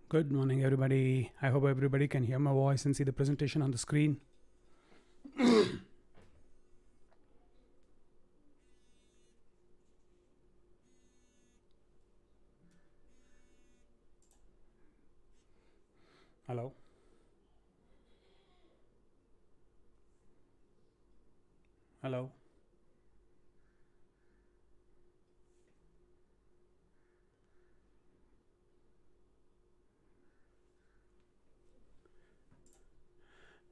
Good morning, everybody. I hope everybody can hear my voice and see the presentation on the screen. Hello. Hello.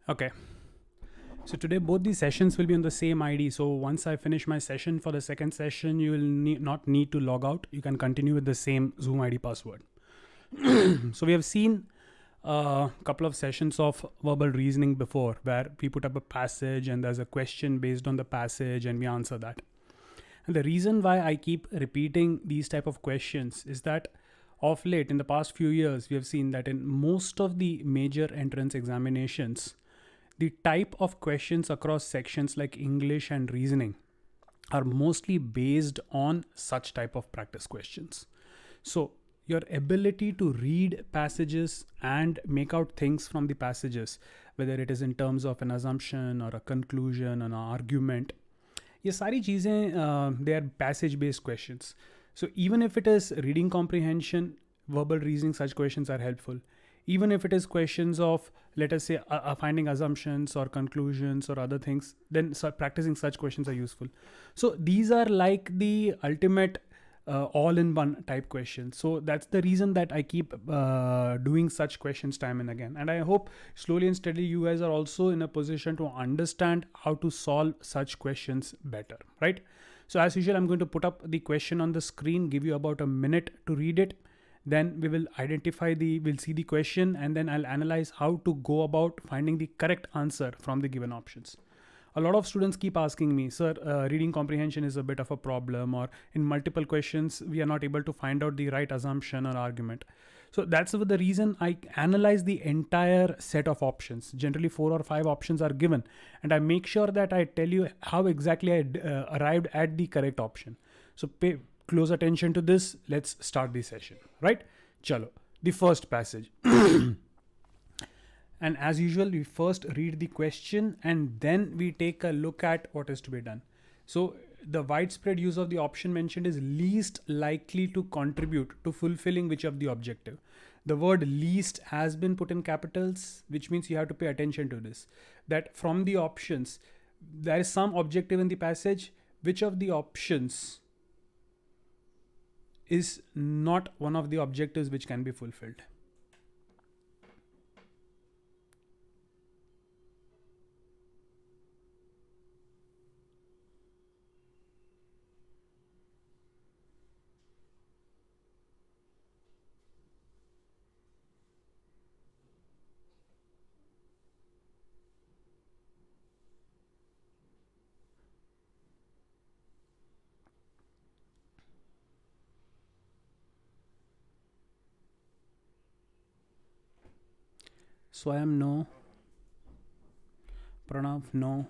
Okay. So today both these sessions will be on the same ID. So once I finish my session for the second session, you will not need to log out. You can continue with the same Zoom ID password. So we have seen a couple of sessions of verbal reasoning before where we put up a passage and there's a question based on the passage and we answer that. And the reason why I keep repeating these type of questions is that of late in the past few years we have seen that in most of the major entrance examinations the type of questions across sections like English and reasoning are mostly based on such type of practice questions. So your ability to read passages and make out things from the passages, whether it is in terms of an assumption or a conclusion or an argument, ये सारी चीज़ें they are passage based questions. So even if it is reading comprehension, verbal reasoning, such questions are helpful. Even if it is questions of, let us say, finding assumptions or conclusions or other things, then practicing such questions are useful. So these are like the ultimate all-in-one type question. So that's the reason that I keep doing such questions time and again. And I hope slowly and steadily you guys are also in a position to understand how to solve such questions better, right? So as usual, I'm going to put up the question on the screen, give you about a minute to read it. Then we will we'll see the question and then I'll analyze how to go about finding the correct answer from the given options. A lot of students keep asking me, sir, reading comprehension is a bit of a problem, or in multiple questions, we are not able to find out the right assumption or argument. So that's the reason I analyze the entire set of options. Generally, 4 or 5 options are given, and I make sure that I tell you how exactly I arrived at the correct option. So pay close attention to this. Let's start the session, right? Chalo, the first passage. And as usual, we first read the question and then we take a look at what is to be done. So the widespread use of the option mentioned is least likely to contribute to fulfilling which of the objective. The word least has been put in capitals, which means you have to pay attention to this. That from the options, there is some objective in the passage. Which of the options is not one of the objectives which can be fulfilled? Swayam no. Pranav no.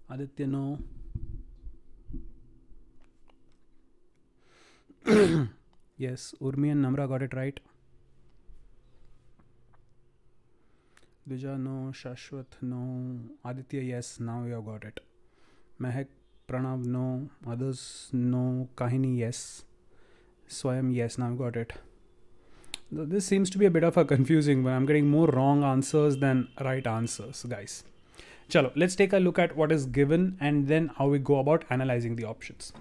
Aditya no. Yes, Urmi and Namra got it right. Dija no. Shashwat no. Aditya yes, now you have got it. Mehak, Pranav no. Others no. Kahini yes. Swayam yes, now got it. This seems to be a bit of a confusing one. I'm getting more wrong answers than right answers, guys. Chalo, let's take a look at what is given and then how we go about analyzing the options.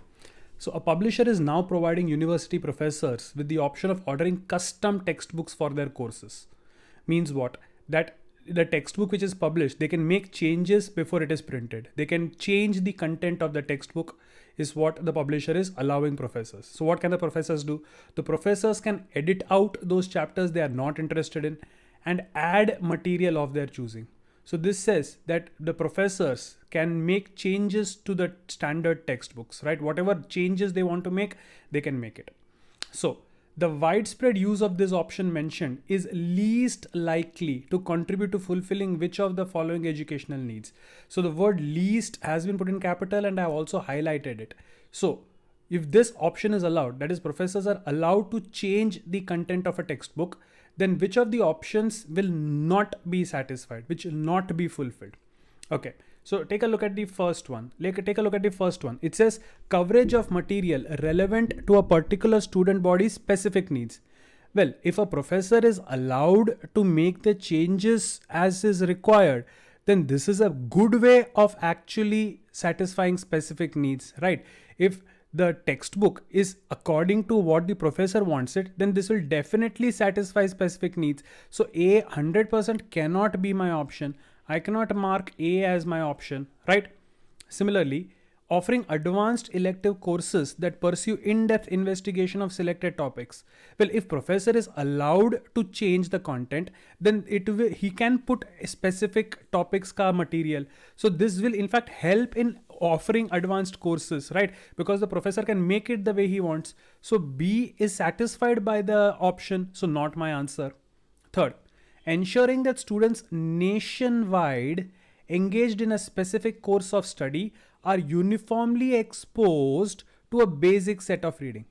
So a publisher is now providing university professors with the option of ordering custom textbooks for their courses. Means what? That the textbook which is published, they can make changes before it is printed. They can change the content of the textbook is what the publisher is allowing professors. So what can the professors do? The professors can edit out those chapters they are not interested in and add material of their choosing. So this says that the professors can make changes to the standard textbooks, right? Whatever changes they want to make, they can make it. So the widespread use of this option mentioned is least likely to contribute to fulfilling which of the following educational needs. So the word least has been put in capital and I have also highlighted it. So If this option is allowed, that is, professors are allowed to change the content of a textbook, then which of the options will not be satisfied, which will not be fulfilled? Okay, so take a look at the first one. Take a look at the first one. It says coverage of material relevant to a particular student body's specific needs. Well, if a professor is allowed to make the changes as is required, then this is a good way of actually satisfying specific needs, right? If the textbook is according to what the professor wants it, then this will definitely satisfy specific needs. So A 100% cannot be my option. I cannot mark A as my option, right? Similarly, offering advanced elective courses that pursue in-depth investigation of selected topics. Well, if professor is allowed to change the content, then he can put specific topics ka material. So this will in fact help in offering advanced courses, right? Because the professor can make it the way he wants. So B is satisfied by the option, so not my answer. Third, ensuring that students nationwide engaged in a specific course of study are uniformly exposed to a basic set of reading.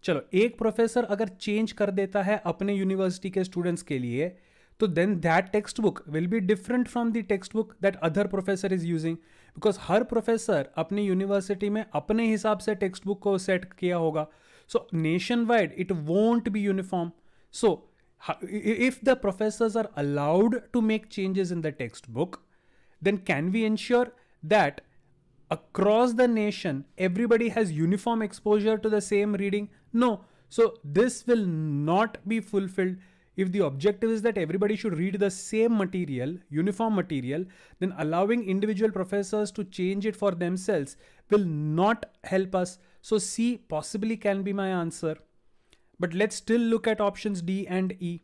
चलो, एक professor अगर change कर देता है अपने university के students के लिए, तो then that text book will be different from the text book that other professor is using, because हर प्रोफेसर अपनी यूनिवर्सिटी में अपने हिसाब से टेक्स्ट बुक को सेट किया होगा. So nation wide it won't be uniform. So if the professors are allowed to make changes in the textbook, then can we ensure that across the nation everybody has uniform exposure to the same reading? No. So this will not be fulfilled. If the objective is that everybody should read the same material, uniform material, then allowing individual professors to change it for themselves will not help us. So C possibly can be my answer. But let's still look at options D and E.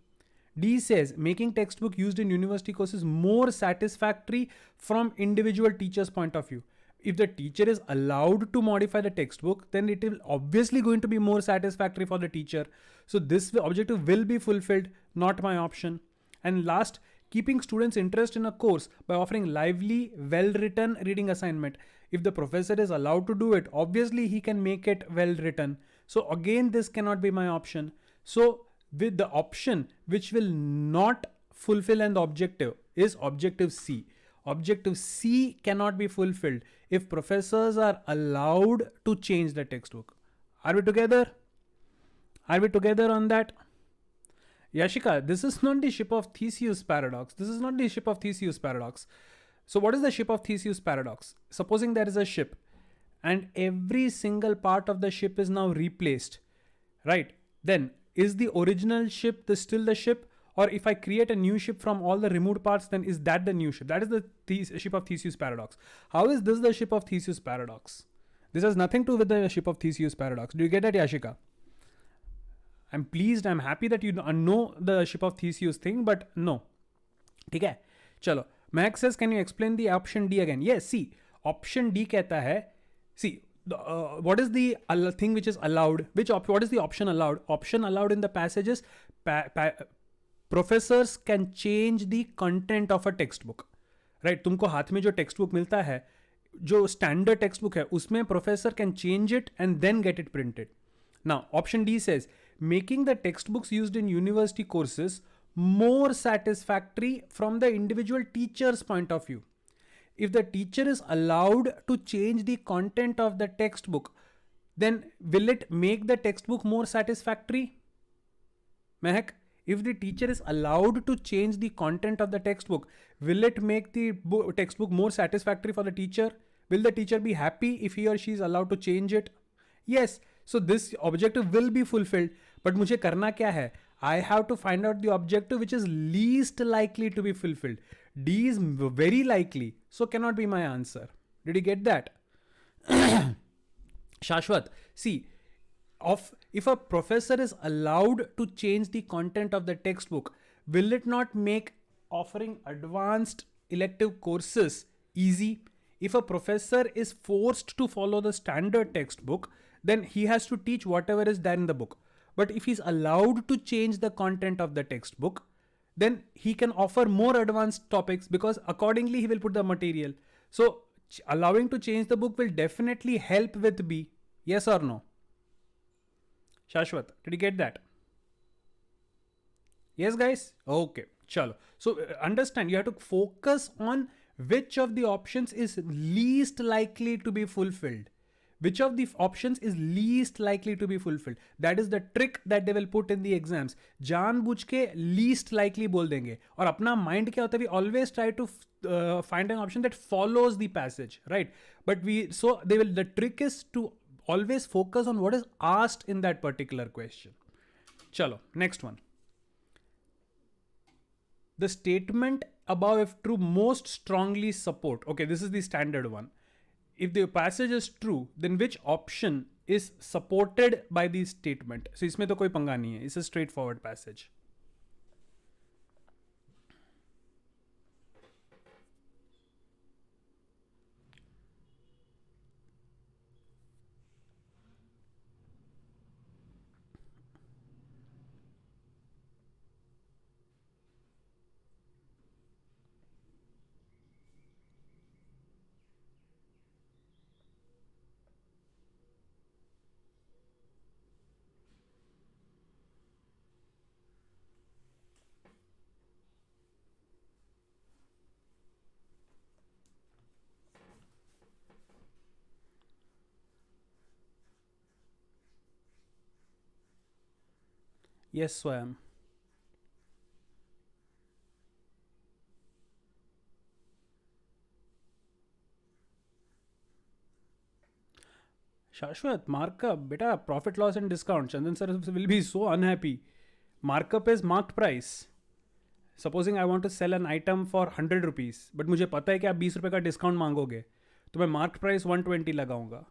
D says making textbook used in university courses more satisfactory from individual teacher's point of view. If the teacher is allowed to modify the textbook, then it will obviously going to be more satisfactory for the teacher. So this objective will be fulfilled, not my option. And last, keeping students' interest in a course by offering lively, well-written reading assignment. If the professor is allowed to do it, obviously he can make it well-written. So again, this cannot be my option. So with the option which will not fulfill an objective is objective C. Objective C cannot be fulfilled if professors are allowed to change the textbook. Are we together? Are we together on that? Yashika, this is not the ship of Theseus paradox. This is not the ship of Theseus paradox. So what is the ship of Theseus paradox? Supposing there is a ship and every single part of the ship is now replaced, right? Then is the original ship still the ship? Or if I create a new ship from all the removed parts, then is that the new ship? That is the ship of Theseus paradox. How is this the ship of Theseus paradox? This has nothing to do with the ship of Theseus paradox. Do you get that, Yashika? I'm pleased, I'm happy that you know the ship of Theseus thing, but no. Okay, chalo. Max says, can you explain the option D again? Yes, see, option D कहता है, see, what is the thing which is allowed? What is the option allowed? Option allowed in the passages, professors can change the content of a textbook. Right? तुमको हाथ में जो textbook मिलता है, जो standard textbook है, उसमें professor can change it and then get it printed. Now, option D says, making the textbooks used in university courses more satisfactory from the individual teacher's point of view. If the teacher is allowed to change the content of the textbook, then will it make the textbook more satisfactory? Mehak, if the teacher is allowed to change the content of the textbook, will it make the textbook more satisfactory for the teacher? Will the teacher be happy if he or she is allowed to change it? Yes. So this objective will be fulfilled. But मुझे करना क्या है? I have to find out the objective which is least likely to be fulfilled. D is very likely, so cannot be my answer. Did you get that? Shashwat, see, if a professor is allowed to change the content of the textbook, will it not make offering advanced elective courses easy? If a professor is forced to follow the standard textbook, then he has to teach whatever is there in the book. But if he's allowed to change the content of the textbook, then he can offer more advanced topics because accordingly he will put the material. So allowing to change the book will definitely help with B. Yes or no? Shashwat, did you get that? Yes, guys? Okay, chalo. So understand, you have to focus on which of the options is least likely to be fulfilled. Which of the options is least likely to be fulfilled? That is the trick that they will put in the exams. जानबूझ के least likely बोल देंगे और अपना mind क्या होता है? We always try to find an option that follows the passage, right? But the trick is to always focus on what is asked in that particular question. Chalo, next one. The statement above, if true, most strongly support. Okay, this is the standard one. If the passage is true, then which option is supported by the statement? So इसमें तो कोई पंगा नहीं है. It's a straightforward passage. Yes, Swayam. Shashwat, markup, beta, profit loss and discount. Chandan sir will be so unhappy. Markup is marked price. Supposing I want to sell an item for 100 rupees, but मुझे पता है कि आप 20 रुपए का discount मांगोगे, तो मैं मार्क प्राइस 120 लगाऊंगा.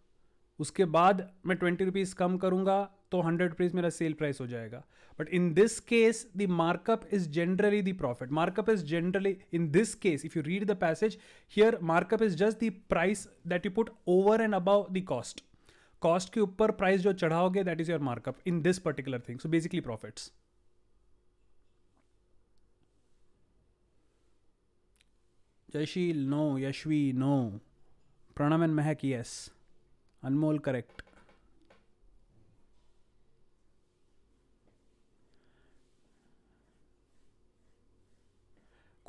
उसके बाद मैं 20 रुपीज़ कम करूंगा तो 100 रुपीज़ मेरा सेल प्राइस हो जाएगा. But in this case the markup is generally the profit. Markup is generally, in this case if you read the passage here, markup is just the price that you put over and above the cost. Cost के ऊपर price जो चढ़ाओगे, that is your markup in this particular thing. So basically profits. Jayshil, no. Yashvi, no. Pranam and Mehak, yes. Anmol, correct.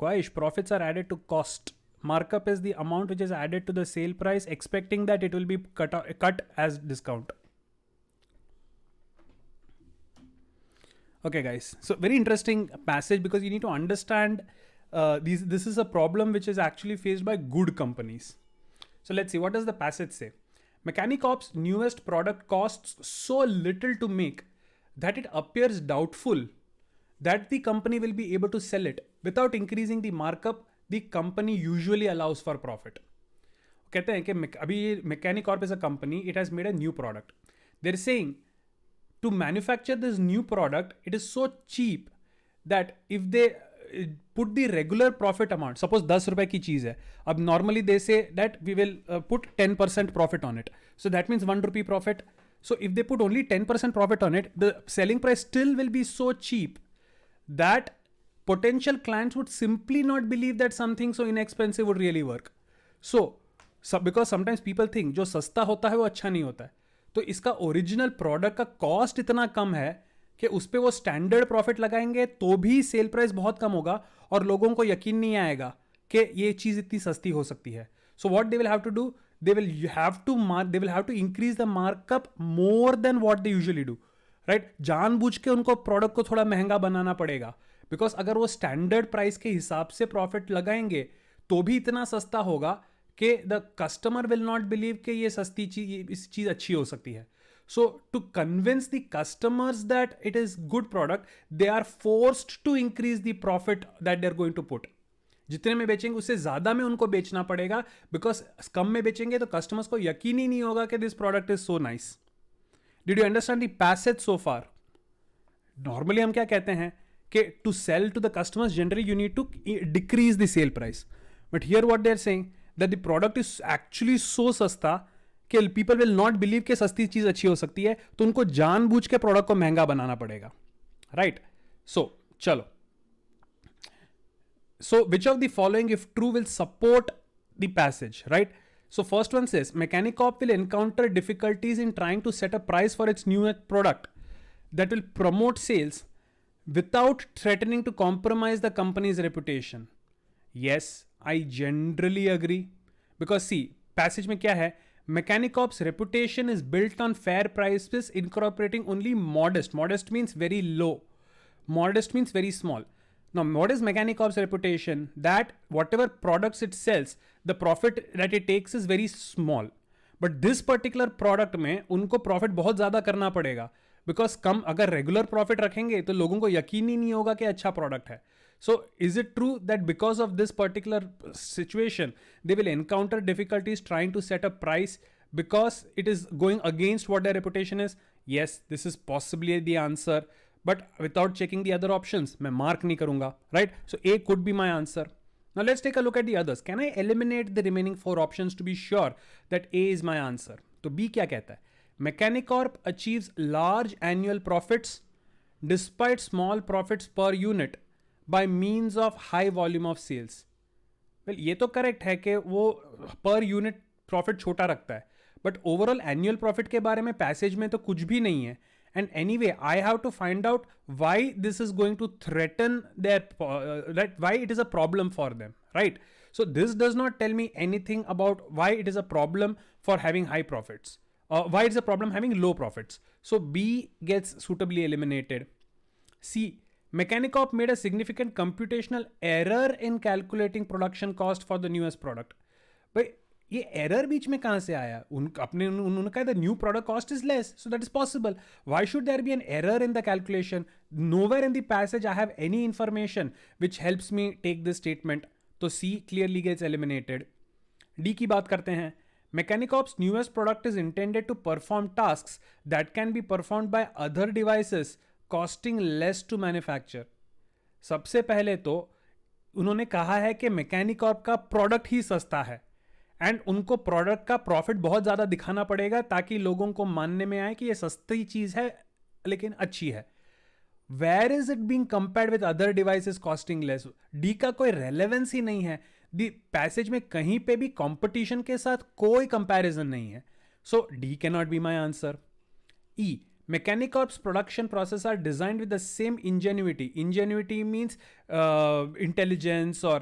Quaish, profits are added to cost. Markup is the amount which is added to the sale price, expecting that it will be cut as discount. Okay, guys. So very interesting passage, because you need to understand this is a problem which is actually faced by good companies. So let's see, what does the passage say? Mechanic Op's newest product costs so little to make that it appears doubtful that the company will be able to sell it without increasing the markup the company usually allows for profit. कहते हैं कि अभी Mechanic Corp is a company, it has made a new product. They're saying to manufacture this new product, it is so cheap that if they put the regular profit amount, suppose 10 रुपए की चीज है, अब normally they say that we will put 10% profit on it, so that means 1 rupee profit. So if they put only 10% profit on it, the selling price still will be so cheap that potential clients would simply not believe that something so inexpensive would really work. So because sometimes people think जो सस्ता होता है वो अच्छा नहीं होता है, तो इसका ओरिजिनल प्रोडक्ट का कॉस्ट इतना कम है कि उस पर वो स्टैंडर्ड प्रॉफिट लगाएंगे तो भी सेल प्राइस बहुत कम होगा और लोगों को यकीन नहीं आएगा कि ये चीज़ इतनी सस्ती हो सकती है. So what they will have to do, they will have to increase the markup more than what they usually do, right? जानबूझ के उनको प्रोडक्ट को थोड़ा महंगा बनाना पड़ेगा, बिकॉज अगर वो स्टैंडर्ड प्राइस के हिसाब से प्रॉफिट लगाएंगे तो भी इतना सस्ता होगा कि the customer will not believe कि ये सस्ती चीज, इस चीज़ अच्छी हो सकती है. So to convince the customers that it is good product, they are forced to increase the profit that they're going to put. जितने में बेचेंगे उससे ज़्यादा में उनको बेचना पड़ेगा, बिकॉज कम में बेचेंगे तो कस्टमर्स को यकीन ही नहीं होगा कि this product is so nice. Did you understand the passage so far? Normally हम क्या कहते हैं कि to sell to the customers generally you need to decrease the sale price, but here what they are saying that the product is actually so सस्ता कि people will not believe कि सस्ती चीज़ अच्छी हो सकती है, तो उनको जानबूझ के प्रोडक्ट को महंगा बनाना पड़ेगा, राइट? सो चलो, so which of the following if true will support the passage, right? So first one says Mechanic Corp will encounter difficulties in trying to set a price for its new product. that will promote sales without threatening to compromise the company's reputation. Yes, I generally agree. Because see, passage में क्या है? Mechanic Ops reputation is built on fair prices incorporating only modest. Modest means very low. Modest means very small. Now, what is Mechanic Ops reputation? That whatever products it sells, the profit that it takes is very small. But this particular product में उनको profit बहुत ज़्यादा करना पड़ेगा. Because कम अगर regular profit रखेंगे तो लोगों को यकीन ही नहीं होगा कि अच्छा product है. So, is it true that because of this particular situation, they will encounter difficulties trying to set a price because it is going against what their reputation is? Yes, this is possibly the answer. But without checking the other options, मैं mark नहीं करूँगा, right? So A could be my answer. Now let's take a look at the others. Can I eliminate the remaining 4 options to be sure that A is my answer? तो B क्या कहता है? Mechanicorp achieves large annual profits despite small profits per unit by means of high volume of sales. Well, ये तो correct है कि वो per unit profit छोटा रखता है. But overall annual profit के बारे में passage में तो कुछ भी नहीं है. And anyway, I have to find out why this is going to threaten their, why it is a problem for them, right? So this does not tell me anything about why it is a problem for having high profits. Why it's a problem having low profits. So B gets suitably eliminated. C, Mechanicorp made a significant computational error in calculating production cost for the newest product. But ये error बीच में कहाँ से आया? उन्होंने कहा the new product cost is less, so that is possible. Why should there be an error in the calculation? Nowhere in the passage I have any information which helps me take this statement. तो C clearly gets eliminated. D की बात करते हैं. Mechanicorp's newest product is intended to perform tasks that can be performed by other devices costing less to manufacture. सबसे पहले तो उन्होंने कहा है कि Mechanicorp का प्रोडक्ट ही सस्ता है एंड उनको प्रोडक्ट का प्रॉफिट बहुत ज़्यादा दिखाना पड़ेगा ताकि लोगों को मानने में आए कि ये सस्ती चीज़ है लेकिन अच्छी है. Where is it being compared with other devices costing less? D का कोई रेलेवेंस ही नहीं है. दी पैसेज में कहीं पे भी कंपटीशन के साथ कोई कंपैरिजन नहीं है. So D can not be my answer. E, Mechanicorp's production process are designed with the same ingenuity. Ingenuity means intelligence or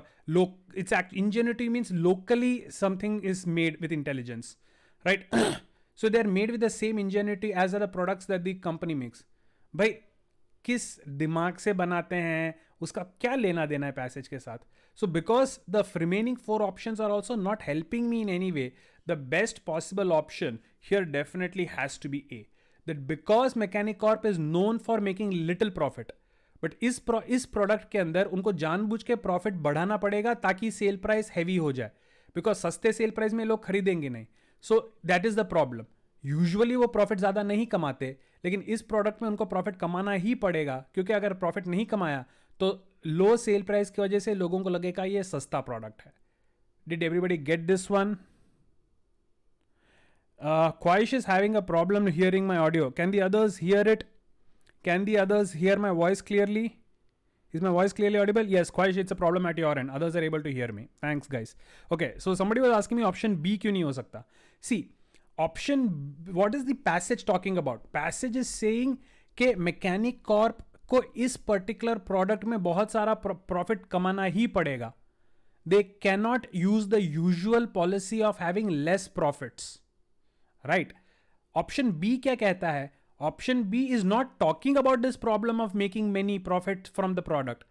ingenuity means locally something is made with intelligence, right? So they're made with the same ingenuity as are the products that the company makes. भाई किस दिमाग से बनाते हैं उसका क्या लेना देना है पैसेज के साथ? So because the remaining 4 options are also not helping me in any way, the best possible option here definitely has to be A. That because Mechanicorp is known for making little profit, but इस product के अंदर उनको जानबूझ के profit बढ़ाना पड़ेगा ताकि sale price heavy हो जाए, बिकॉज सस्ते सेल प्राइस में लोग खरीदेंगे नहीं. सो that is the problem. Usually वो प्रॉफिट ज़्यादा नहीं कमाते, लेकिन इस प्रोडक्ट में उनको प्रॉफिट कमाना ही पड़ेगा क्योंकि अगर प्रॉफिट नहीं कमाया तो लो सेल प्राइस की वजह से लोगों को लगेगा ये सस्ता प्रोडक्ट है. Did everybody get this one? Quaish is having a problem hearing my audio. Can the others hear it? Can the others hear my voice clearly? Is my voice clearly audible? Yes, Quaish, it's a problem at your end. Others are able to hear me. Thanks, guys. Okay, so somebody was asking me option B क्यों नहीं हो सकता? See, what is the passage talking about? Passage is saying कि Mechanicorp को इस particular product में बहुत सारा profit कमाना ही पड़ेगा. They cannot use the usual policy of having less profits. Right. Option B क्या कहता है? Option B is not talking about this problem of making many profit from the product.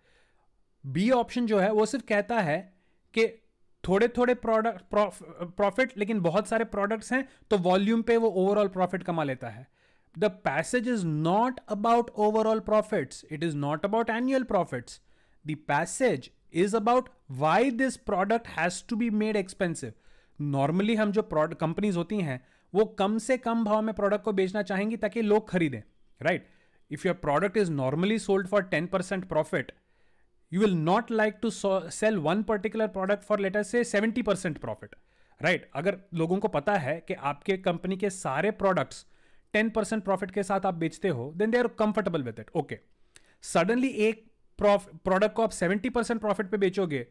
B option जो है वो सिर्फ कहता है कि थोड़े थोड़े प्रॉफिट लेकिन बहुत सारे प्रोडक्ट्स हैं तो वॉल्यूम पे वो ओवरऑल प्रॉफिट कमा लेता है. The passage is not about overall profits, it is not about annual profits. The passage is about why this product has to be made expensive. Normally हम जो कंपनीज होती हैं वो कम से कम भाव में प्रोडक्ट को बेचना चाहेंगी ताकि लोग खरीदें, right? If your product is normally sold for 10% profit, you will not like to sell one particular product for let us say 70% profit, right? अगर लोगों को पता है कि आपके कंपनी के सारे प्रोडक्ट्स 10% प्रॉफिट के साथ आप बेचते हो, then they are comfortable with it. Okay. Suddenly एक प्रोडक्ट को आप 70% प्रॉफिट पे बेचोगे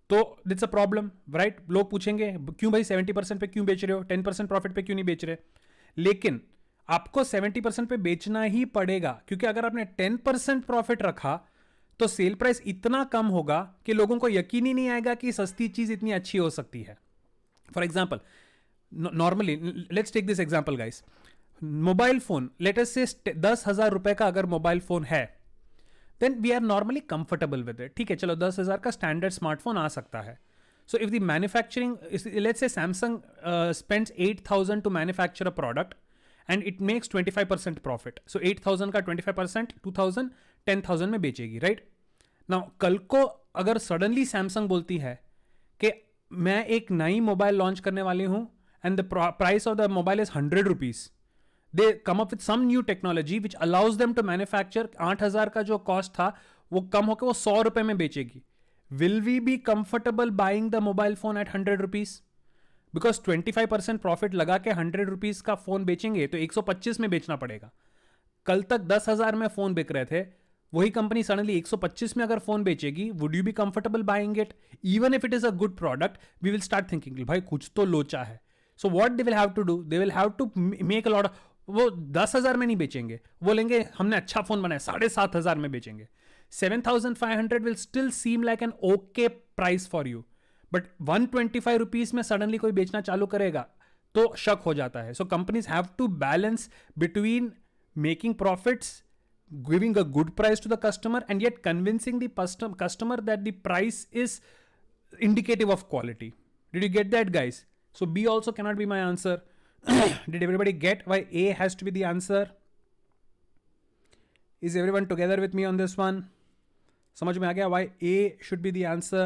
तो इट्स अ प्रॉब्लम, राइट? लोग पूछेंगे क्यों भाई 70% पे क्यों बेच रहे हो, 10% प्रॉफिट पे क्यों नहीं बेच रहे? लेकिन आपको 70% पे बेचना ही पड़ेगा, क्योंकि अगर आपने 10% प्रॉफिट रखा तो सेल प्राइस इतना कम होगा कि लोगों को यकीन ही नहीं आएगा कि सस्ती चीज इतनी अच्छी हो सकती है. For example, normally let's take this example guys. Mobile phone, let us से 10,000 रुपए का अगर मोबाइल फोन है, then we are normally comfortable with it. ठीक है, चलो 10,000 का स्टैंडर्ड स्मार्टफोन आ सकता है. So if the manufacturing, let's say Samsung spends 8,000 to manufacture a product and it makes 25% profit. So 8,000 का 25%, 2,000, 10,000 में बेचेगी, right? Now कल को अगर suddenly Samsung बोलती है कि मैं एक नई मोबाइल लॉन्च करने वाली हूँ and the price of the mobile is 100 rupees. They come up with some new technology which allows them to manufacture 8,000 का जो cost था वो कम होकर वो 100 रुपए में बेचेगी. Will we be comfortable buying the mobile phone at 100 rupees? Because 25% profit लगा के 100 रुपीज का फोन बेचेंगे तो 125 में बेचना पड़ेगा. कल तक 10,000 में फोन बिक रहे थे, वही कंपनी सडनली 125 में अगर फोन बेचेगी, would you be comfortable buying it? Even if it is a good product, we will start thinking भाई कुछ तो लोचा है. So what they will have to do, they will have to make a lot. वो 10,000 में नहीं बेचेंगे, वो लेंगे हमने अच्छा फोन बनाया 7,500 में बेचेंगे. 7,500 will still seem like an okay price for you, but 125 rupees में सडनली कोई बेचना चालू करेगा तो शक हो जाता है. So companies have to balance between making profits, giving a good price to the customer, and yet convincing the customer that the price is indicative of quality. Did you get that, guys? So B also cannot be my answer. Did everybody get why A has to be the answer? Is everyone together with me on this one? समझ में आ गया why A should be the answer?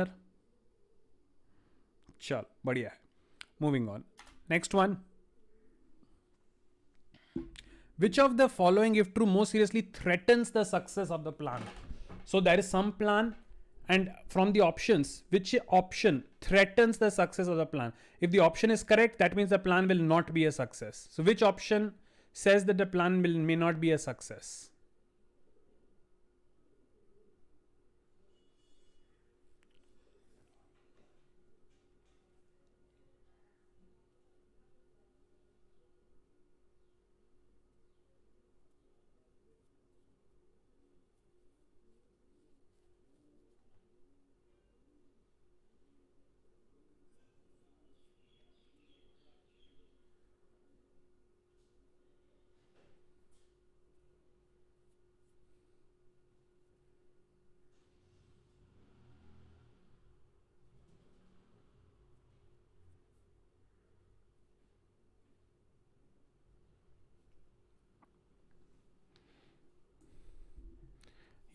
चल बढ़िया है. Moving on. Next one. Which of the following, if true, most seriously threatens the success of the plan? So there is some plan, and from the options, which option threatens the success of the plan? If the option is correct, that means the plan will not be a success. So which option says that the plan may not be a success?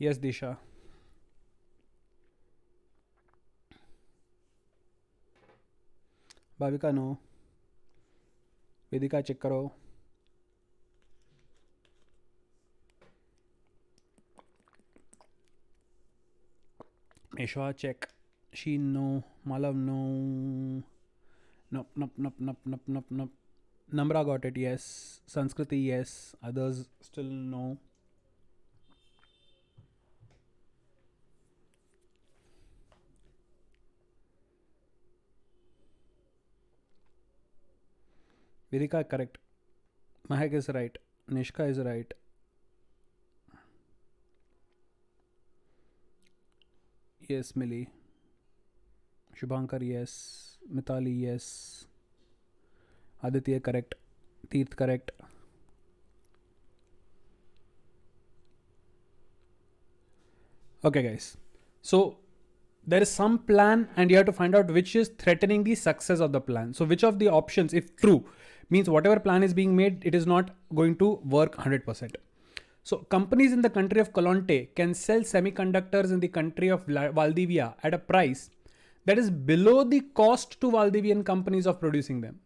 Yes, Disha. Bhavika no. Vedika check करो. Meshwa check. She no. Malav no. Nope. Namra got it, yes. Sanskriti, yes. Others still no. Vedika correct. Mahek is right. Nishka is right. Yes, Millie. Shubhankar, yes. Mithali, yes. Aditya correct. Teerth correct. Okay, guys. So there is some plan and you have to find out which is threatening the success of the plan. So which of the options, if true, means whatever plan is being made, it is not going to work 100%. So companies in the country of Colonte can sell semiconductors in the country of Valdivia at a price that is below the cost to Valdivian companies of producing them.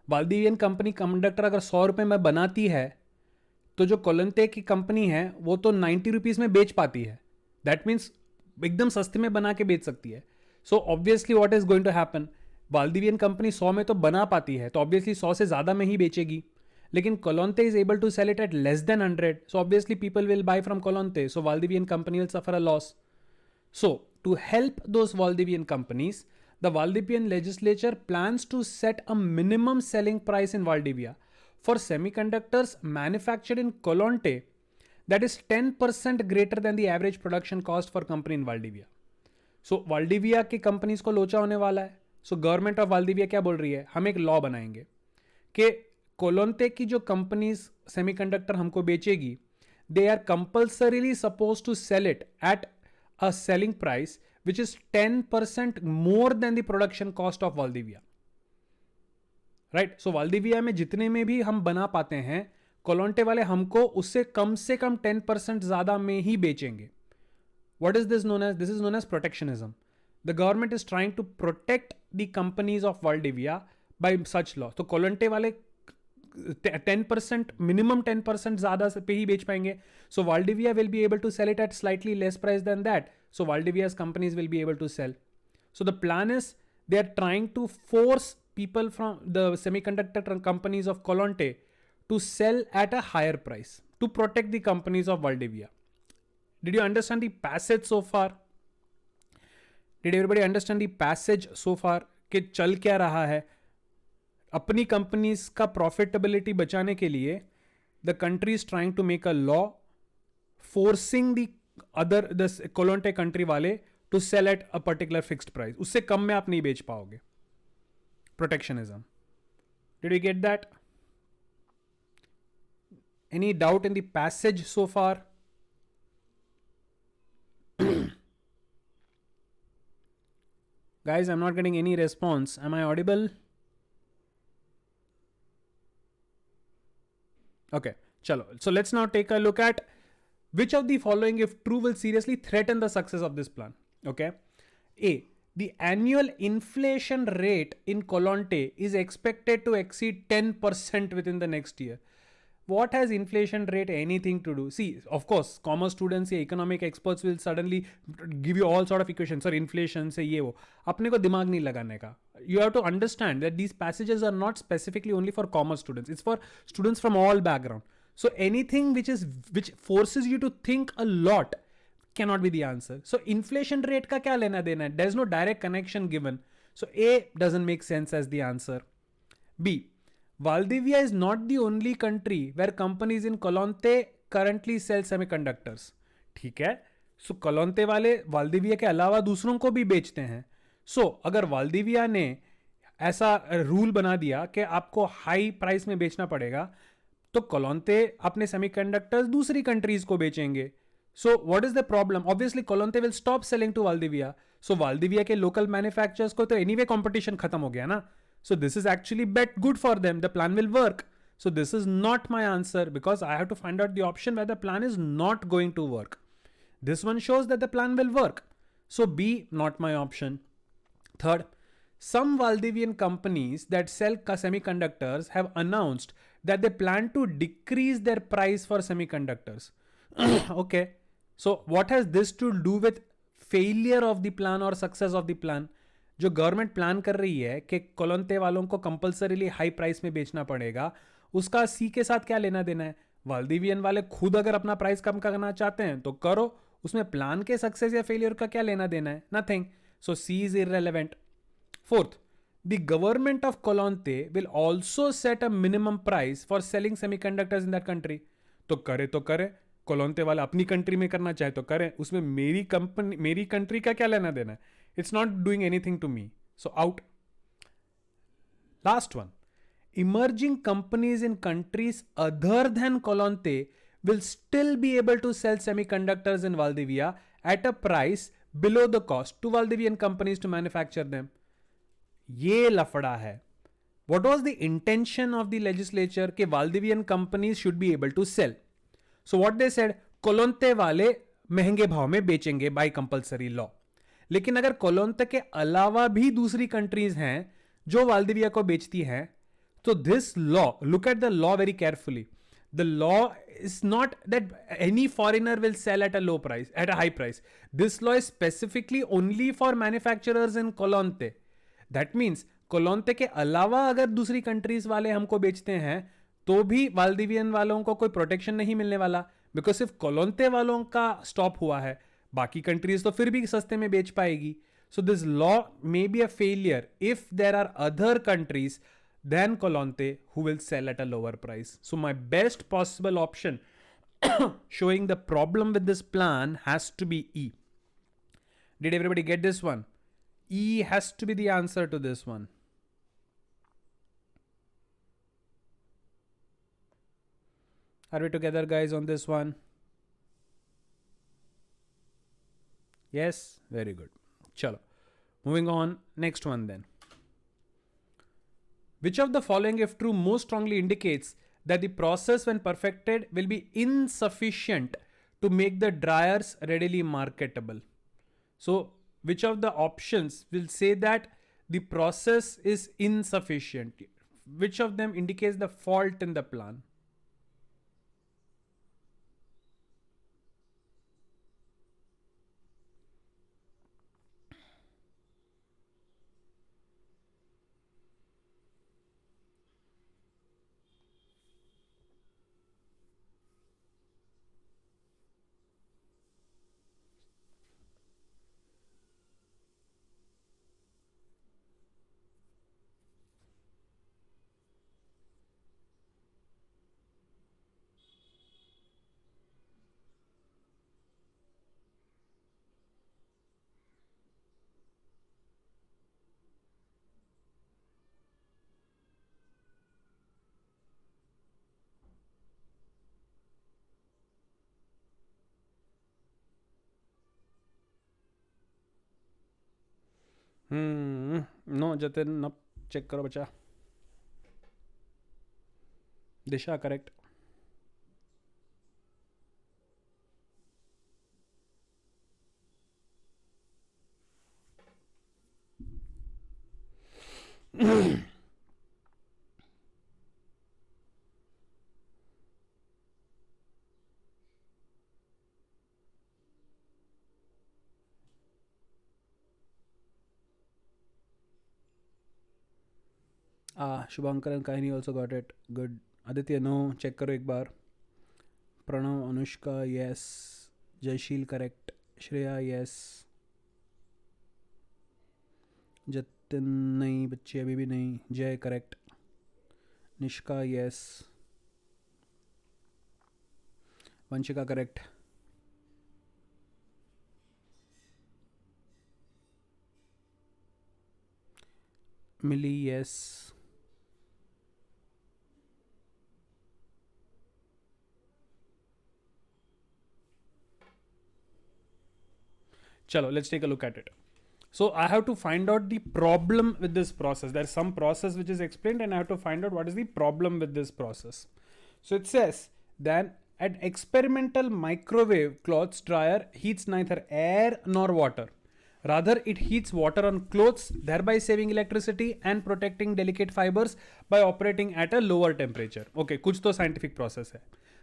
Valdivian company conductor अगर 100 रुपए में बनाती है तो जो कोलंते की company है वो तो 90 रुपीज में बेच पाती है. दैट मीन्स एकदम सस्ते में बना के बेच सकती है. So obviously what is going to happen, Valdivian company 100 में तो बना पाती है तो ऑब्वियसली 100 से ज़्यादा में ही बेचेगी. लेकिन Colonte is able to sell it at less than 100, so obviously people will buy from Colonte, so Valdivian company will suffer a loss. So to help those Valdivian companies, the Valdivian legislature plans to set a minimum selling price in Valdivia for semiconductors manufactured in Colonte that is 10% greater than the average production cost for company in Valdivia. So Valdivia की companies को लोचा होने वाला है. So government of Valdivia क्या बोल रही है, हम एक लॉ बनाएंगे कि कोलोंते की जो कंपनीज सेमीकंडक्टर हमको बेचेगी, they are compulsorily supposed to sell it at a selling price which is 10% more than the production cost of Valdivia. Right. So Valdivia में जितने में भी हम बना पाते हैं, कोलोंटे वाले हमको उससे कम 10% ज्यादा में ही बेचेंगे. What is this known as? This is known as protectionism. The government is trying to protect the companies of Valdivia by such law. तो कोलोंटे वाले 10% minimum 10% ज्यादा पे ही बेच पाएंगे. So Valdivia will be able to sell it at slightly less price than that. So Valdivia's companies will be able to sell. So the plan is they are trying to force people from the semiconductor companies of Colonte to sell at a higher price to protect the companies of Valdivia. Did you understand the passage so far? Did everybody understand the passage so far? कि चल क्या रहा है? अपनी companies का profitability बचाने के लिए the country is trying to make a law forcing the Colonte country वाले to sell at a particular fixed price. उससे कम में आप नहीं बेच पाओगे. Protectionism. Did you get that? Any doubt in the passage so far? Guys, I'm not getting any response. Am I audible? Okay, chalo. So let's now take a look at which of the following, if true, will seriously threaten the success of this plan. Okay. A. The annual inflation rate in Colonte is expected to exceed 10% within the next year. What has inflation rate anything to do? See, of course, commerce students या economic experts will suddenly give you all sort of equations. Sir, inflation से ये वो. अपने को दिमाग नहीं लगाने का. You have to understand that these passages are not specifically only for commerce students. It's for students from all background. So anything which forces you to think a lot cannot be the answer. So inflation rate का क्या लेना देना है? There's no direct connection given. So A doesn't make sense as the answer. B. Valdivia is not the only country where companies in Colonte currently sell semiconductors. ठीक है. So Colonte वाले वाल्दिविया के अलावा दूसरों को भी बेचते हैं. So अगर वाल्दिविया ने ऐसा रूल बना दिया कि आपको हाई प्राइस में बेचना पड़ेगा, तो कोलोंते अपने सेमीकंडक्टर्स दूसरी कंट्रीज को बेचेंगे. So what is the problem? Obviously Colonte will stop selling to Valdivia. So Valdivia के local manufacturers को तो anyway competition खत्म हो गया ना. So this is actually good for them. The plan will work. So this is not my answer because I have to find out the option where the plan is not going to work. This one shows that the plan will work. So B, not my option. Third, some Valdivian companies that sell semiconductors have announced that they plan to decrease their price for semiconductors. Okay. So what has this to do with failure of the plan or success of the plan? जो government plan कर रही है कि कोलोंते वालों को compulsorily high price में बेचना पड़ेगा, उसका सी के साथ क्या लेना देना है? वाल्दिवियन वाले खुद अगर अपना प्राइस कम करना चाहते हैं तो करो, उसमें प्लान के सक्सेस या फेलियर का क्या लेना देना है? Nothing. So C is irrelevant. Fourth, the government of Colonte will also set a minimum price for selling semiconductors in that country. तो करे कोलोंते वाला अपनी कंट्री में करना चाहे तो करें, उसमें मेरी कंट्री का क्या लेना देना है? It's not doing anything to me. So out. Last one, emerging companies in countries other than Colonte will still be able to sell semiconductors in Valdivia at a price below the cost to Valdivian companies to manufacture them. ये लफड़ा है. What was the intention of the legislature कि Valdivian companies should be able to sell? So what they said, कोलोंते वाले महंगे भाव में बेचेंगे by compulsory law. लेकिन अगर कोलोंते के अलावा भी दूसरी कंट्रीज हैं जो वाल्दिविया को बेचती हैं, तो this law, look at the law very carefully. The law is not that any foreigner will sell at a low price, at a high price. This law is specifically only for manufacturers in Colonte. That means कोलोंते के अलावा अगर दूसरी countries वाले हमको बेचते हैं तो भी वाल्दिवियन वालों को कोई प्रोटेक्शन नहीं मिलने वाला, बिकॉज सिर्फ कोलोंते वालों का स्टॉप हुआ है, बाकी कंट्रीज तो फिर भी सस्ते में बेच पाएगी. So this law may be a failure if there are other countries then Colonte, who will sell at a lower price. So my best possible option showing the problem with this plan has to be E. Did everybody get this one? E has to be the answer to this one. Are we together, guys, on this one? Yes? Very good. Chalo. Moving on. Next one then. Which of the following, if true, most strongly indicates that the process when perfected will be insufficient to make the dryers readily marketable? So, which of the options will say that the process is insufficient? Which of them indicates the fault in the plan? No, Jatin, no. Check karo bacha. Disha, correct. Shubhankar and Kahini also got it. Good. Aditya, no. Check karo ek baar. Pranav, Anushka, yes. Jayshil, correct. Shreya, yes. Jatin, नहीं बच्चे अभी भी नहीं. Jay, correct. Nishka, yes. Vanshika, correct. Millie, yes. Chalo, let's take a look at it. So I have to find out the problem with this process. There's some process which is explained and I have to find out what is the problem with this process. So it says that an experimental microwave clothes dryer heats neither air nor water. Rather, it heats water on clothes, thereby saving electricity and protecting delicate fibers by operating at a lower temperature. Okay, kuch to scientific process hai.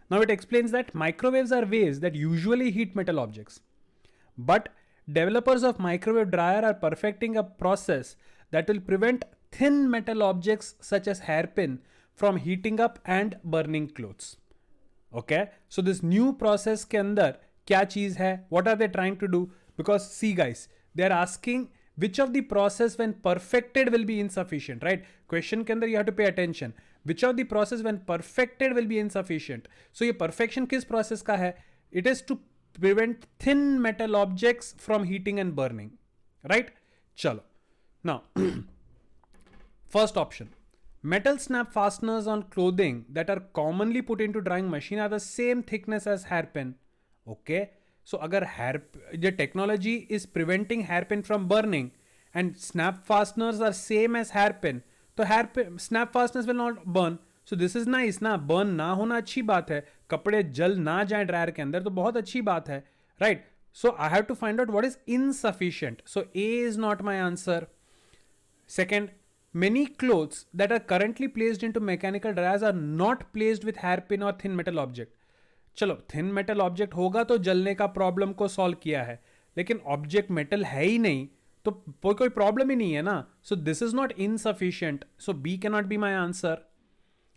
Now it explains that microwaves are ways that usually heat metal objects. But developers of microwave dryer are perfecting a process that will prevent thin metal objects such as hairpin from heating up and burning clothes. Okay, so this new process के अंदर क्या चीज है? What are they trying to do? Because see guys, they are asking which of the process when perfected will be insufficient, right? Question के अंदर you have to pay attention. Which of the process when perfected will be insufficient? So ये perfection किस process का है? It is to prevent thin metal objects from heating and burning, right? Chalo. Now, first option. Metal snap fasteners on clothing that are commonly put into drying machine are the same thickness as hairpin. Okay. So, agar the technology is preventing hairpin from burning and snap fasteners are same as hairpin, so hairpin snap fasteners will not burn. So this is nice ना, burn ना होना अच्छी बात है, कपड़े जल ना जाए ड्रायर के अंदर तो बहुत अच्छी बात है, right? So I have to find out what is insufficient. So A is not my answer. Second, many clothes that are currently placed into mechanical dryers are not placed with hairpin or thin metal object. चलो thin metal object होगा तो जलने का problem को solve किया है, लेकिन object metal है ही नहीं तो कोई प्रॉब्लम ही नहीं है ना. So this is not insufficient, so B can not be my answer.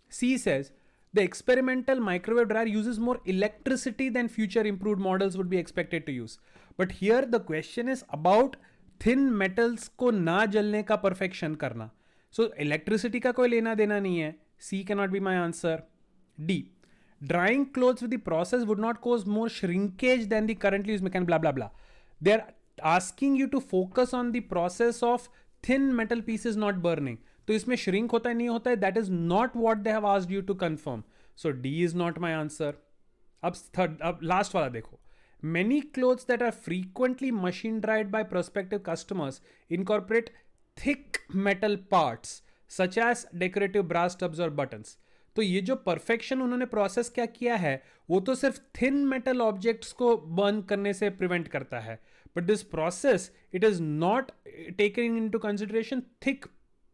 C says the experimental microwave dryer uses more electricity than future improved models would be expected to use. But here the question is about thin metals को ना जलने का perfection करना. So electricity का कोई लेना देना नहीं है. C cannot be my answer. D. Drying clothes with the process would not cause more shrinkage than the currently used mechanical blah blah blah. They're asking you to focus on the process of thin metal pieces not burning. तो इसमें shrink होता है नहीं होता है, that is not what they have asked you to confirm. So D is not my answer. अब last वाला देखो. Many clothes that are frequently machine dried by prospective customers incorporate thick metal parts such as decorative brass tubs or buttons. तो ये जो perfection उन्होंने process क्या किया है वो तो सिर्फ थिन मेटल ऑब्जेक्ट्स को बर्न करने से प्रिवेंट करता है, but this process it is not taken into consideration thick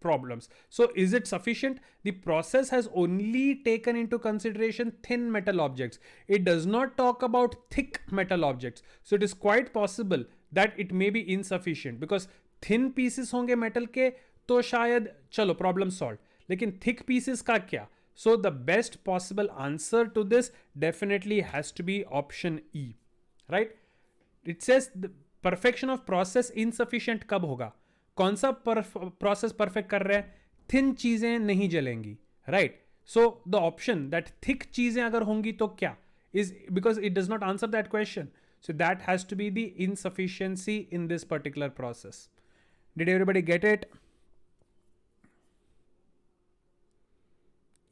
problems. So is it sufficient? The process has only taken into consideration thin metal objects. It does not talk about thick metal objects. So it is quite possible that it may be insufficient because thin pieces होंगे metal के तो शायद चलो problem solved. लेकिन thick pieces का क्या? So the best possible answer to this definitely has to be option E. Right? It says the perfection of process insufficient कब होगा? कौन सा प्रोसेस परफेक्ट कर रहे हैं? थिन चीजें नहीं जलेंगी, right? So the option that thick चीजें अगर होंगी तो क्या is because it does not answer that question. So that has to be the insufficiency in this particular process. Did everybody get it?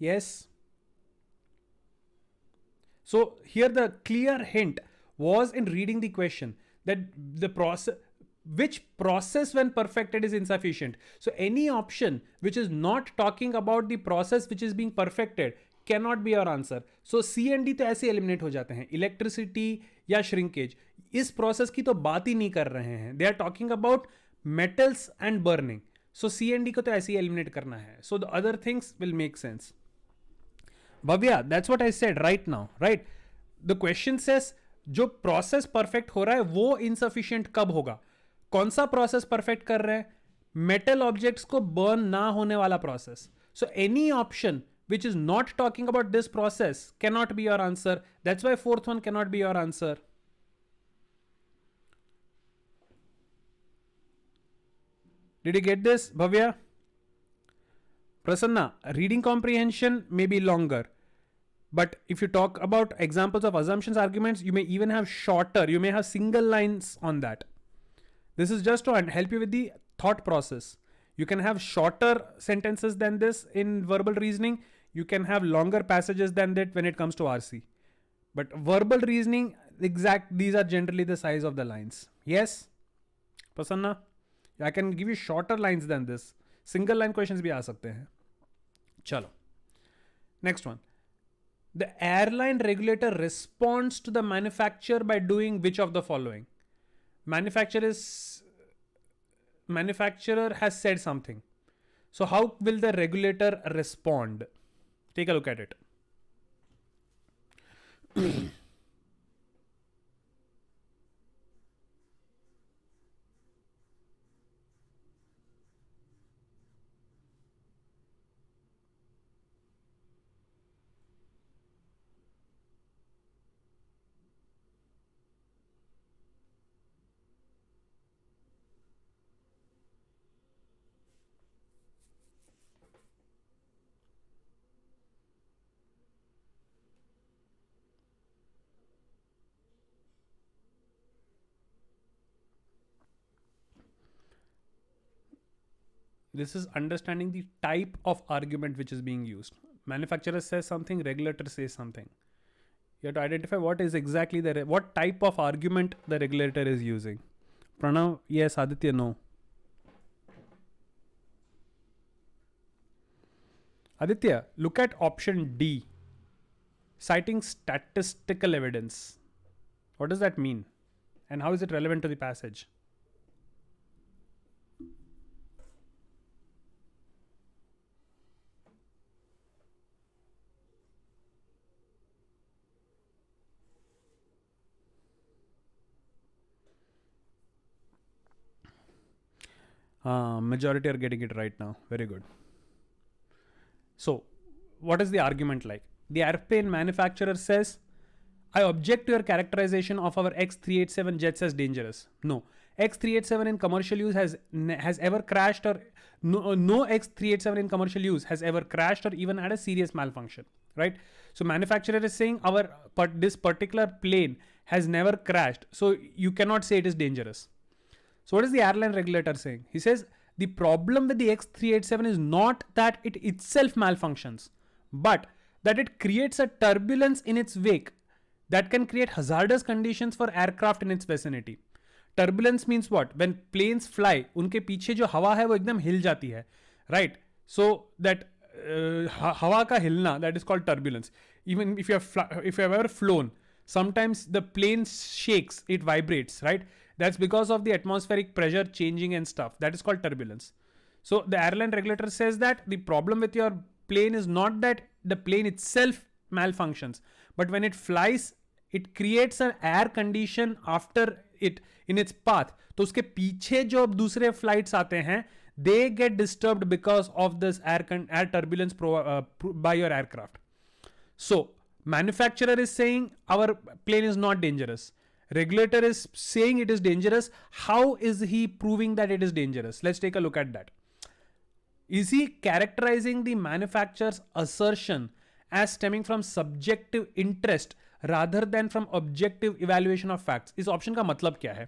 Yes. So here the clear hint was in reading the question that the process, which process when perfected is insufficient. So any option which is not talking about the process which is being perfected cannot be your answer. So C and D तो ऐसे eliminate हो जाते हैं. Electricity या shrinkage इस process की तो बात ही नहीं कर रहे हैं. They are talking about metals and burning. So C and D को तो ऐसे ही eliminate करना है. So the other things will make sense. Bhavya, that's what I said right now, right? The question says जो प्रोसेस परफेक्ट हो रहा है वो इनसफिशिएंट कब होगा? कौन सा प्रोसेस परफेक्ट कर रहे हैं? मेटल ऑब्जेक्ट्स को बर्न ना होने वाला process. So any option which is not talking about this process can not be your answer. That's why fourth one can not be your answer. Did you get this, Bhavya? Prasanna, reading comprehension may be longer. But if you talk about examples of assumptions arguments, you may even have shorter, you may have single lines on that. This is just to help you with the thought process. You can have shorter sentences than this in verbal reasoning. You can have longer passages than that when it comes to RC. But verbal reasoning, these are generally the size of the lines. Yes? Prasanna? I can give you shorter lines than this. Single line questions bhi aa sakte hain. Chalo. Next one. The airline regulator responds to the manufacturer by doing which of the following? Manufacturer has said something. So how will the regulator respond? Take a look at it. This is understanding the type of argument which is being used. Manufacturer says something, regulator says something. You have to identify what is exactly what type of argument the regulator is using. Pranav, yes. Aditya, no. Aditya, look at option D. Citing statistical evidence. What does that mean? And how is it relevant to the passage? Majority are getting it right now. Very good. So, what is the argument like? The airplane manufacturer says, I object to your characterization of our X387 jets as dangerous. No. X387 in commercial use has ever crashed, or no X387 in commercial use has ever crashed or even had a serious malfunction, right? So manufacturer is saying this particular plane has never crashed, so you cannot say it is dangerous. So what is the airline regulator saying? He says the problem with the X387 is not that it itself malfunctions, but that it creates a turbulence in its wake that can create hazardous conditions for aircraft in its vicinity. Turbulence means what? When planes fly, उनके पीछे जो हवा है वो एकदम हिल जाती है, right? So that हवा का हिलना, that is called turbulence. Even if you have ever flown, sometimes the plane shakes, it vibrates, right? That's because of the atmospheric pressure changing and stuff. That is called turbulence. So the airline regulator says that the problem with your plane is not that the plane itself malfunctions, but when it flies, it creates an air condition after it in its path. तो उसके पीछे जो दूसरे flights आते हैं, they get disturbed because of this air turbulence by your aircraft. So manufacturer is saying our plane is not dangerous. Regulator is saying it is dangerous. How is he proving that it is dangerous? Let's take a look at that. Is he characterizing the manufacturer's assertion as stemming from subjective interest rather than from objective evaluation of facts? इस option का मतलब क्या है?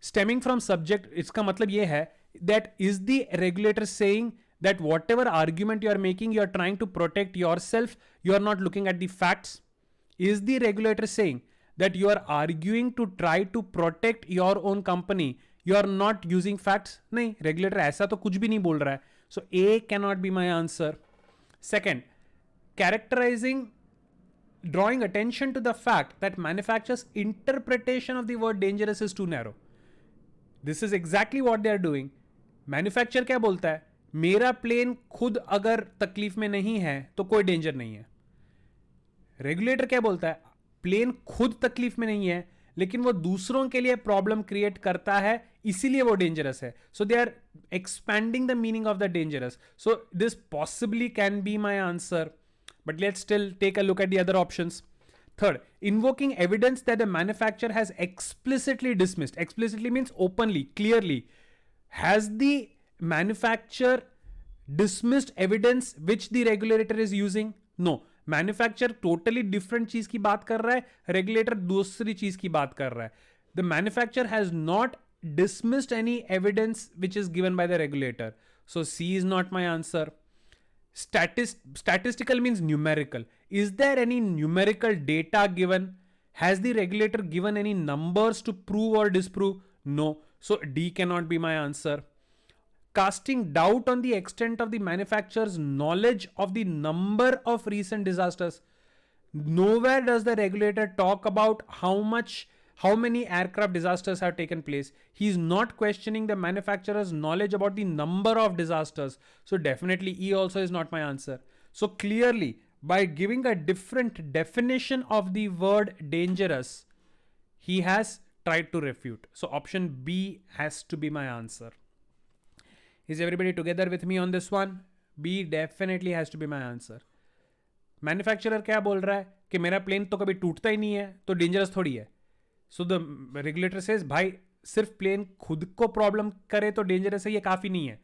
Stemming from subject, इसका मतलब ये है that is the regulator saying that whatever argument you are making, you are trying to protect yourself, you are not looking at the facts? Is the regulator saying that you are arguing to try to protect your own company, you are not using facts? नहीं, regulator ऐसा तो कुछ भी नहीं बोल रहा है. So A cannot be my answer. Second, drawing attention to the fact that manufacturer's interpretation of the word dangerous is too narrow. This is exactly what they are doing. Manufacturer क्या बोलता है? मेरा प्लेन खुद अगर तकलीफ में नहीं है तो कोई डेंजर नहीं है. रेगुलेटर क्या बोलता है? प्लेन खुद तकलीफ में नहीं है लेकिन वो दूसरों के लिए प्रॉब्लम क्रिएट करता है, इसीलिए वो डेंजरस है. So they are expanding the meaning of the dangerous. So this possibly can be my answer, but let's still take a look at the other options. Third, invoking evidence that the manufacturer has explicitly dismissed. Explicitly means openly, clearly. Has the manufacturer dismissed evidence which the regulator is using? No. Manufacturer totally different चीज की बात कर रहा है, regulator दूसरी चीज की बात कर रहा है. The manufacturer has not dismissed any evidence which is given by the regulator. So C is not my answer. Statistical means numerical. Is there any numerical data given? Has the regulator given any numbers to prove or disprove? No. So D cannot be my answer. Casting doubt on the extent of the manufacturer's knowledge of the number of recent disasters. Nowhere does the regulator talk about how many aircraft disasters have taken place. He is not questioning the manufacturer's knowledge about the number of disasters. So definitely E also is not my answer. So clearly, by giving a different definition of the word dangerous, he has tried to refute. So option B has to be my answer. Is everybody together with me on this one? B definitely has to be my answer. Manufacturer क्या बोल रहा है कि मेरा plane तो कभी टूटता ही नहीं है तो डेंजरस थोड़ी है. सो द रेगुलेटर सेज भाई सिर्फ प्लेन खुद को प्रॉब्लम करे तो डेंजरस है, ये काफ़ी नहीं है.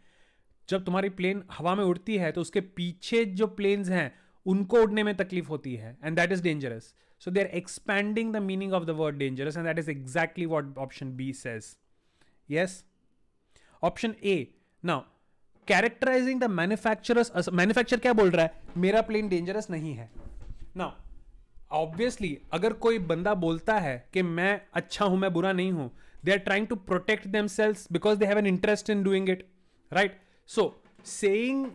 जब तुम्हारी प्लेन हवा में उड़ती है तो उसके पीछे जो प्लेन्स हैं उनको उड़ने में तकलीफ होती है, and that is dangerous. So they are expanding the meaning of the word dangerous, and that is exactly what option B says. Yes. Option A. Now characterising the manufacturer क्या बोल रहा है? मेरा प्लेन डेंजरस नहीं है. Now obviously अगर कोई बंदा बोलता है कि मैं अच्छा हूं, मैं बुरा नहीं हूं, they are trying to protect themselves because they have an interest in doing it, right? So saying,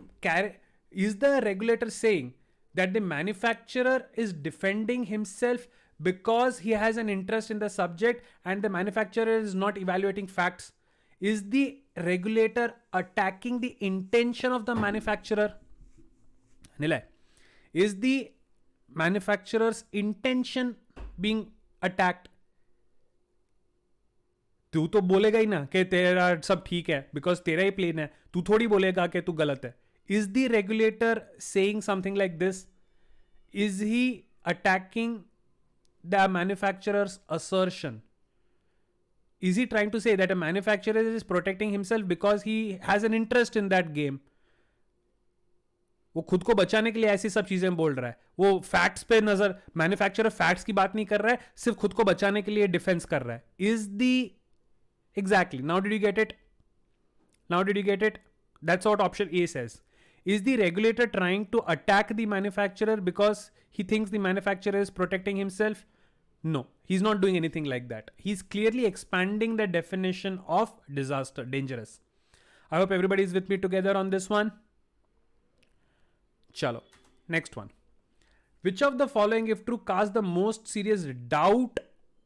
is the regulator saying that the manufacturer is defending himself because he has an interest in the subject and the manufacturer is not evaluating facts? Is the regulator attacking the intention of the manufacturer? Nilay, is the manufacturer's intention being attacked? तू तो बोलेगा ही ना कि तेरा सब ठीक है because तेरा ही प्लेन है. तू थोड़ी बोलेगा कि तू गलत है. Is the regulator saying something like this? Is he attacking the manufacturer's assertion? is he trying to say that a manufacturer is protecting himself because he has an interest in that game? वो खुद को बचाने के लिए ऐसी सब चीजें बोल रहा है. वो फैक्ट्स पे नजर, मैन्युफैक्चरर फैक्ट्स की बात नहीं कर रहा है, सिर्फ खुद को बचाने के लिए डिफेंस कर रहा है. Is the exactly, now did you get it? Now did you get it? That's what option A says. Is the regulator trying to attack the manufacturer because he thinks the manufacturer is protecting himself? No, he's not doing anything like that. He's clearly expanding the definition of disaster, dangerous. I hope everybody is with me together on this one. Chalo, next one. Which of the following, if true, cast the most serious doubt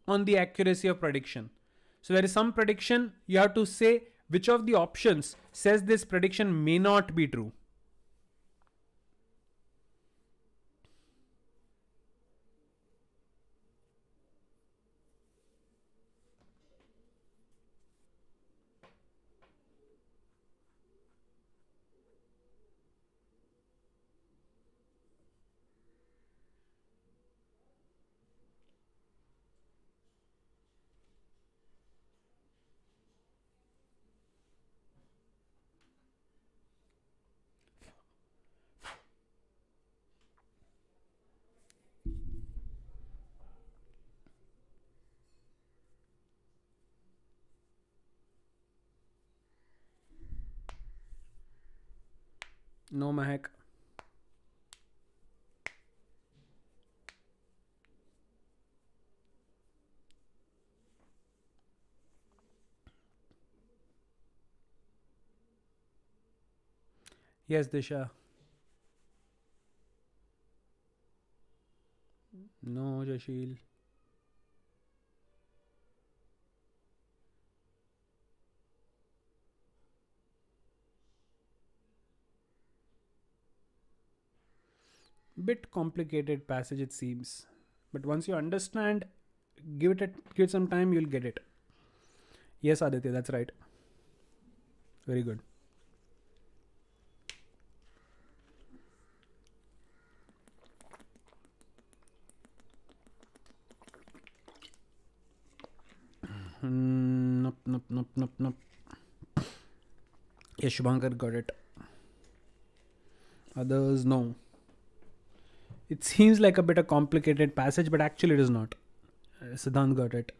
on the accuracy of prediction? So there is some prediction, you have to say which of the options says this prediction may not be true. No, Mahek. Yes, Disha. No, Jashil. Bit complicated passage it seems, but once you understand, give it some time, you'll get it. Yes, Aditya, that's right. Very good. Nope. Yes, Shubhankar got it. Others, no. It seems like a bit of complicated passage, but actually it is not. Siddhant got it.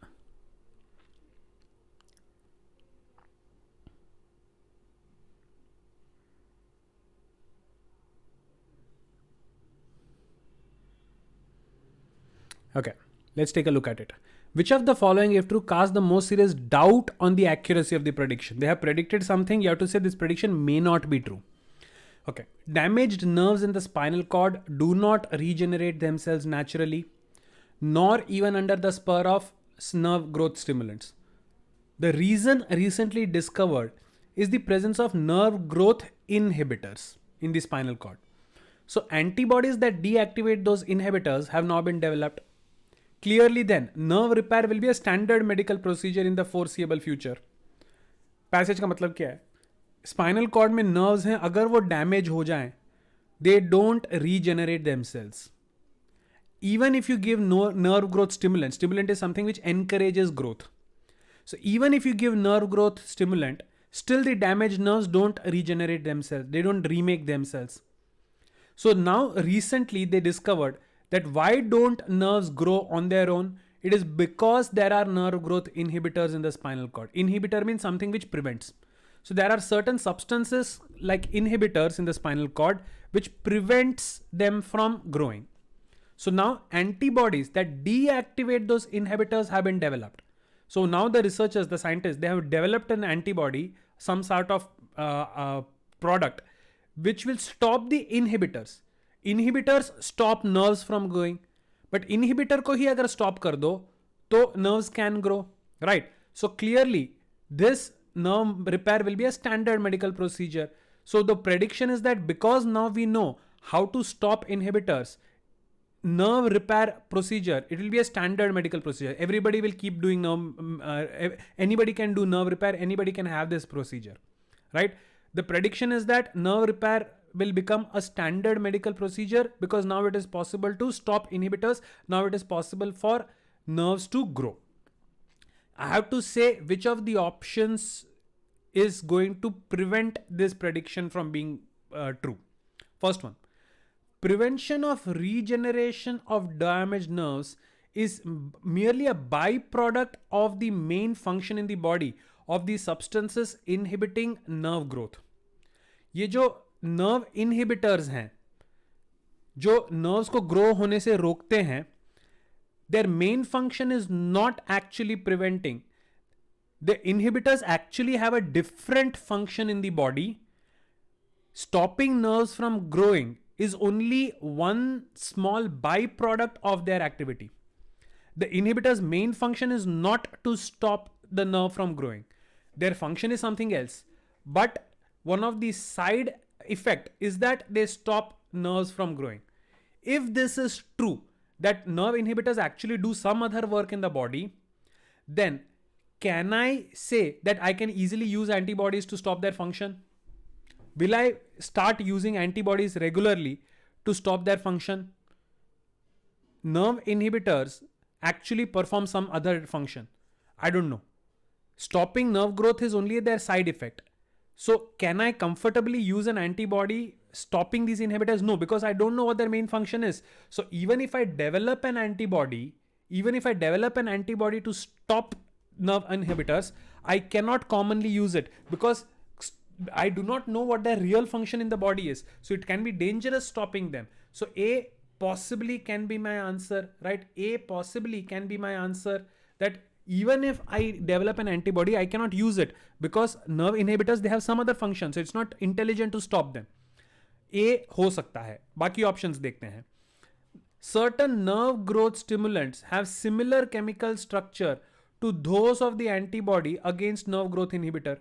Okay, let's take a look at it. Which of the following, if true, cast the most serious doubt on the accuracy of the prediction? They have predicted something, you have to say this prediction may not be true. Okay, damaged nerves in the spinal cord do not regenerate themselves naturally, nor even under the spur of nerve growth stimulants. The reason recently discovered is the presence of nerve growth inhibitors in the spinal cord. So antibodies that deactivate those inhibitors have now been developed. Clearly then, nerve repair will be a standard medical procedure in the foreseeable future. Passage का मतलब क्या है? Spinal cord में nerves हैं, अगर वो damage हो जाएं, they don't regenerate themselves. Even if you give nerve growth stimulant is something which encourages growth. So even if you give nerve growth stimulant, still the damaged nerves don't regenerate themselves. They don't remake themselves. So now recently they discovered that why don't nerves grow on their own? It is because there are nerve growth inhibitors in the spinal cord. Inhibitor means something which prevents. So there are certain substances like inhibitors in the spinal cord which prevents them from growing. So now antibodies that deactivate those inhibitors have been developed. So now the researchers, the scientists, they have developed an antibody, some sort of product, which will stop the inhibitors. Inhibitors stop nerves from growing, but inhibitor ko hi agar stop kar do, to nerves can grow, right? So clearly this nerve repair will be a standard medical procedure. So the prediction is that because now we know how to stop inhibitors, nerve repair procedure, it will be a standard medical procedure. Everybody will keep doing anybody can do nerve repair, anybody can have this procedure, right? The prediction is that nerve repair will become a standard medical procedure because now it is possible to stop inhibitors. Now it is possible for nerves to grow. I have to say which of the options is going to prevent this prediction from being true. First one, prevention of regeneration of damaged nerves is merely a byproduct of the main function in the body of the substances inhibiting nerve growth. ये जो nerve inhibitors हैं, जो nerves को grow होने से रोकते हैं, their main function is not actually preventing. The inhibitors actually have a different function in the body. Stopping nerves from growing is only one small byproduct of their activity. The inhibitor's main function is not to stop the nerve from growing. Their function is something else. But one of the side effect is that they stop nerves from growing. If this is true, that nerve inhibitors actually do some other work in the body, then can I say that I can easily use antibodies to stop their function? Will I start using antibodies regularly to stop their function? Nerve inhibitors actually perform some other function. I don't know. Stopping nerve growth is only their side effect. So can I comfortably use an antibody stopping these inhibitors? No, because I don't know what their main function is. So even if I develop an antibody to stop nerve inhibitors, I cannot commonly use it because I do not know what their real function in the body is. So it can be dangerous stopping them. So A possibly can be my answer, right? A possibly can be my answer, that even if I develop an antibody, I cannot use it because nerve inhibitors, they have some other function. So it's not intelligent to stop them. A हो सकता है. बाकी options देखते हैं. Certain nerve growth stimulants have similar chemical structure to those of the antibody against nerve growth inhibitor.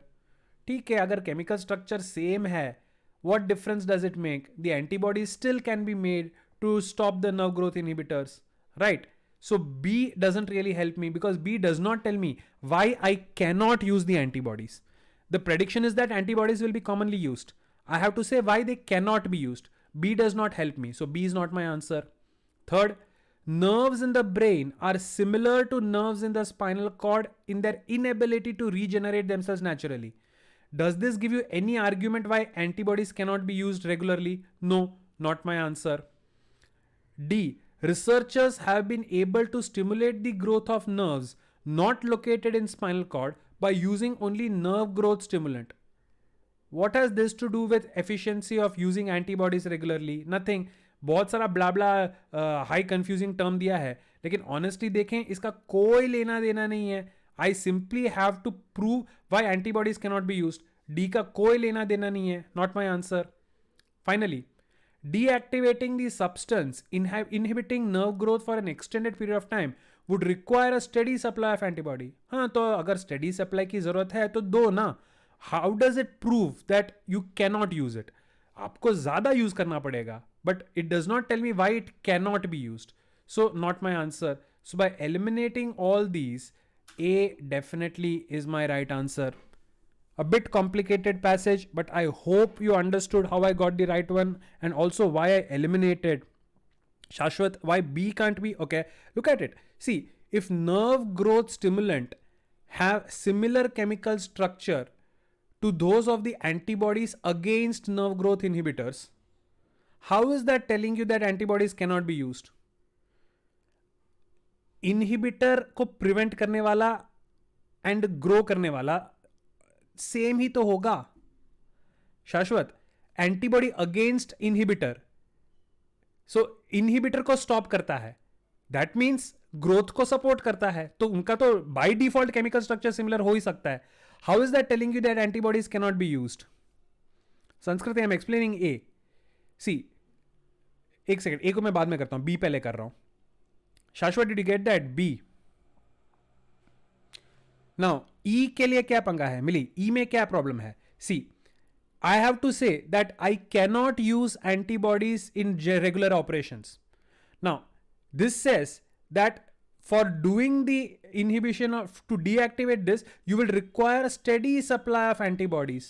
ठीक है, अगर chemical structure same है, what difference does it make? The antibodies still can be made to stop the nerve growth inhibitors, right? So B doesn't really help me because B does not tell me why I cannot use the antibodies. The prediction is that antibodies will be commonly used. I have to say why they cannot be used. B does not help me. So B is not my answer. Third, nerves in the brain are similar to nerves in the spinal cord in their inability to regenerate themselves naturally. Does this give you any argument why antibodies cannot be used regularly? No, not my answer. D, researchers have been able to stimulate the growth of nerves not located in spinal cord by using only nerve growth stimulant. What has this to do with efficiency of using antibodies regularly? Nothing. बहुत सारा ब्ला ब्ला high confusing term दिया है, लेकिन honestly देखें इसका कोई लेना देना नहीं है. I simply have to prove why antibodies can not be used. D का कोई लेना देना नहीं है. Not my answer. Finally, deactivating the substance inhibiting nerve growth for an extended period of time would require a steady supply of antibody. हाँ, तो अगर steady supply की जरूरत है तो दो ना. How does it prove that you cannot use it? आपको ज़्यादा use करना पड़ेगा, but it does not tell me why it cannot be used. So not my answer. So by eliminating all these, A definitely is my right answer. A bit complicated passage, but I hope you understood how I got the right one and also why I eliminated. Shashwat, why B can't be? Okay, look at it. See, if nerve growth stimulant have similar chemical structure to those of the antibodies against nerve growth inhibitors, how is that telling you that antibodies cannot be used? Inhibitor को prevent करने वाला and grow करने वाला same ही तो होगा. Shashwat, antibody against inhibitor, so inhibitor को stop करता है, दैट मीन्स ग्रोथ को सपोर्ट करता है, तो उनका तो by default chemical structure similar हो ही सकता है. How is that telling you that antibodies can not be used? संस्कृत I am explaining A. C, एक सेकेंड, ए को मैं बाद में करता हूं, बी पहले कर रहा हूं. Shashwat, did you get that? B. Now E के लिए क्या पंगा है मिली? ई में क्या प्रॉब्लम है? C, I have to say that I cannot use antibodies in regular operations. Now this says that for doing the inhibition of to deactivate this you will require a steady supply of antibodies.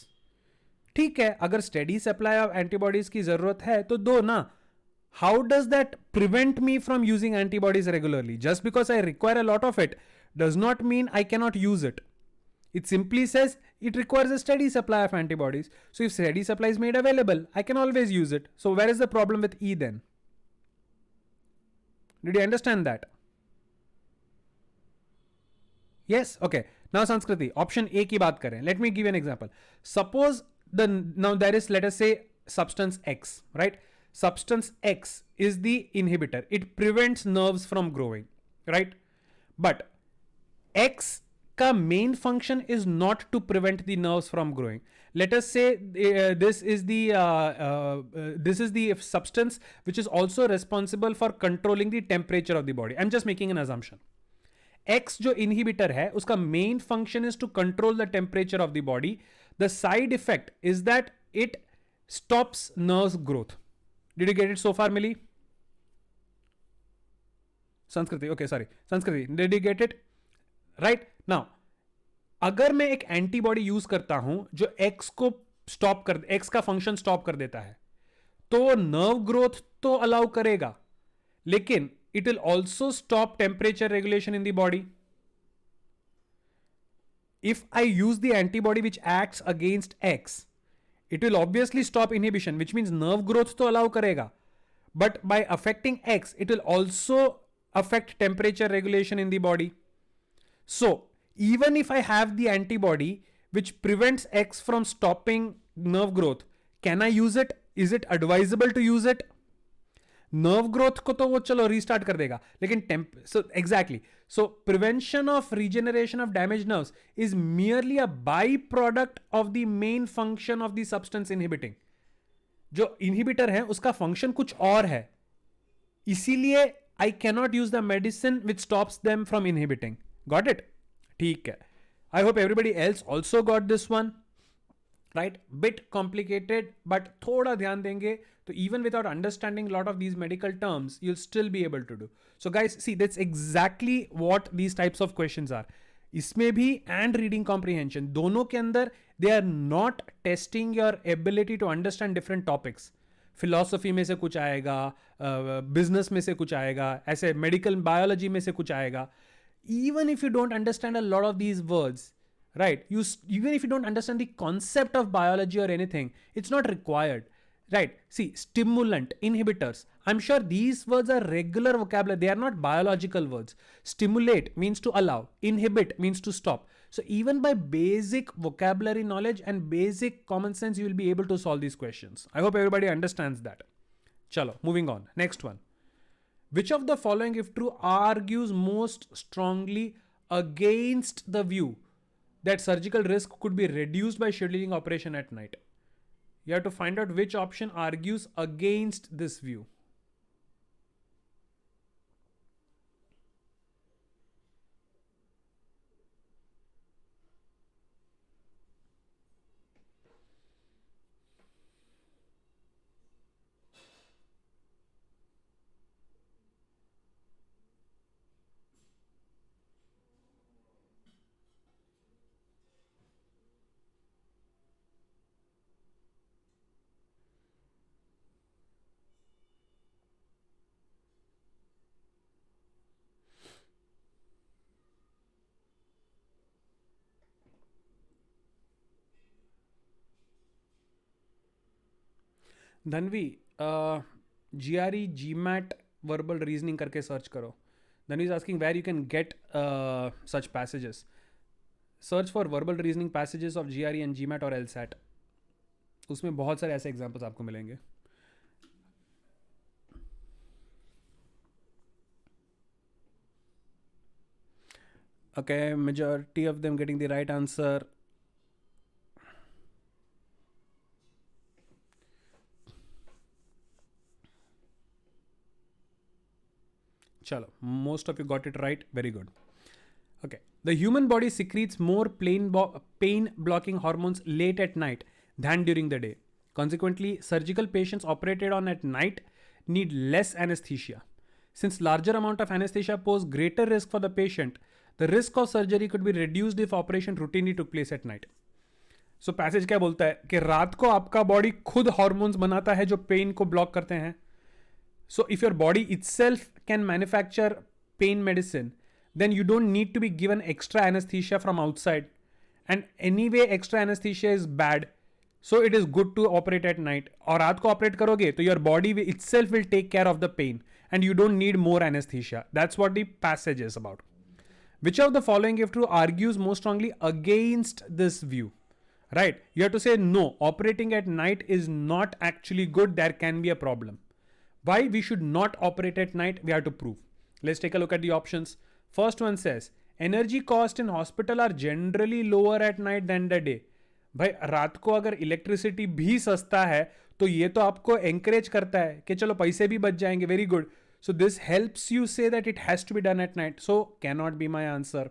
ठीक है, अगर steady supply of antibodies की जरूरत है तो दो ना. How does that prevent me from using antibodies regularly? Just because I require a lot of it does not mean I cannot use it. It simply says it requires a steady supply of antibodies. So if steady supply is made available, I can always use it. So where is the problem with E then? Did you understand that? Yes? Okay. Now Sanskriti, option A ki baat kare. Let me give you an example. Suppose now there is, let us say, substance X, right? Substance X is the inhibitor. It prevents nerves from growing, right? But X का main function is not to prevent the nerves from growing. Let us say this is the substance which is also responsible for controlling the temperature of the body. I'm just making an assumption. X जो inhibitor है उसका main function is to control the temperature of the body. The side effect is that it stops nerves growth. Did you get it so far, Millie? Sanskriti, okay, sorry. Sanskriti, did you get it? Right now अगर मैं एक antibody use करता हूं जो x को stop कर, x का function stop कर देता है, तो नर्व ग्रोथ तो अलाउ करेगा, लेकिन it will also stop temperature regulation in the body. If I use the antibody which acts against X, it will obviously stop inhibition, which means nerve growth to allow karega. But by affecting X, it will also affect temperature regulation in the body. So even if I have the antibody which prevents X from stopping nerve growth, can I use it? Is it advisable to use it? Nerve growth को तो वो चलो restart कर देगा, लेकिन so exactly, so prevention of regeneration of damage nerves is merely a by product of the main function of the substance inhibiting. जो inhibitor है उसका फंक्शन कुछ और है, इसीलिए आई cannot use the medicine which stops them from inhibiting. Got it? ठीक है. I hope everybody else also got this one. Right, bit complicated, but थोड़ा ध्यान देंगे तो even without understanding a lot of these medical terms, you'll still be able to do. So guys, see, that's exactly what these types of questions are. इसमें भी and reading comprehension दोनों के अंदर they are not testing your ability to understand different topics. Philosophy में से कुछ आएगा, business में से कुछ आएगा, ऐसे मेडिकल बायोलॉजी में से कुछ आएगा. Even if you don't understand a lot of these words, right, even if you don't understand the concept of biology or anything, it's not required. Right, see, stimulant, inhibitors, I'm sure these words are regular vocabulary, they are not biological words. Stimulate means to allow, inhibit means to stop. So even by basic vocabulary knowledge and basic common sense, you will be able to solve these questions. I hope everybody understands that. Chalo, moving on. Next one. Which of the following, if true, argues most strongly against the view that surgical risk could be reduced by scheduling operation at night? You have to find out which option argues against this view. Dhanvi, GRE GMAT verbal reasoning करके search करो. Dhanvi is asking where you can get such passages. Search for verbal reasoning passages of GRE and GMAT or LSAT. उसमें बहुत सारे ऐसे examples आपको मिलेंगे. Okay, majority of them getting the right answer. Chalo, most of you got it right. Very good. Okay, the human body secretes more pain blocking hormones late at night than during the day. Consequently, surgical patients operated on at night need less anesthesia. Since larger amount of anesthesia pose greater risk for the patient, the risk of surgery could be reduced if operation routinely took place at night. So passage क्या बोलता है कि रात को आपका body खुद hormones बनाता है जो पेन को ब्लॉक करते हैं. So if your body itself can manufacture pain medicine, then you don't need to be given extra anesthesia from outside. And anyway, extra anesthesia is bad. So it is good to operate at night. और रात को operate करोगे तो your body itself will take care of the pain and you don't need more anesthesia. That's what the passage is about. Which of the following, if true, argues most strongly against this view? Right? You have to say no, operating at night is not actually good. There can be a problem. Why we should not operate at night, we have to prove. Let's take a look at the options. First one says, energy cost in hospital are generally lower at night than the day. भाई रात को अगर electricity भी सस्ता है तो ये तो आपको एंकरेज करता है कि चलो पैसे भी बच जाएंगे. Very good. So this helps you say that it has to be done at night. So cannot be my answer.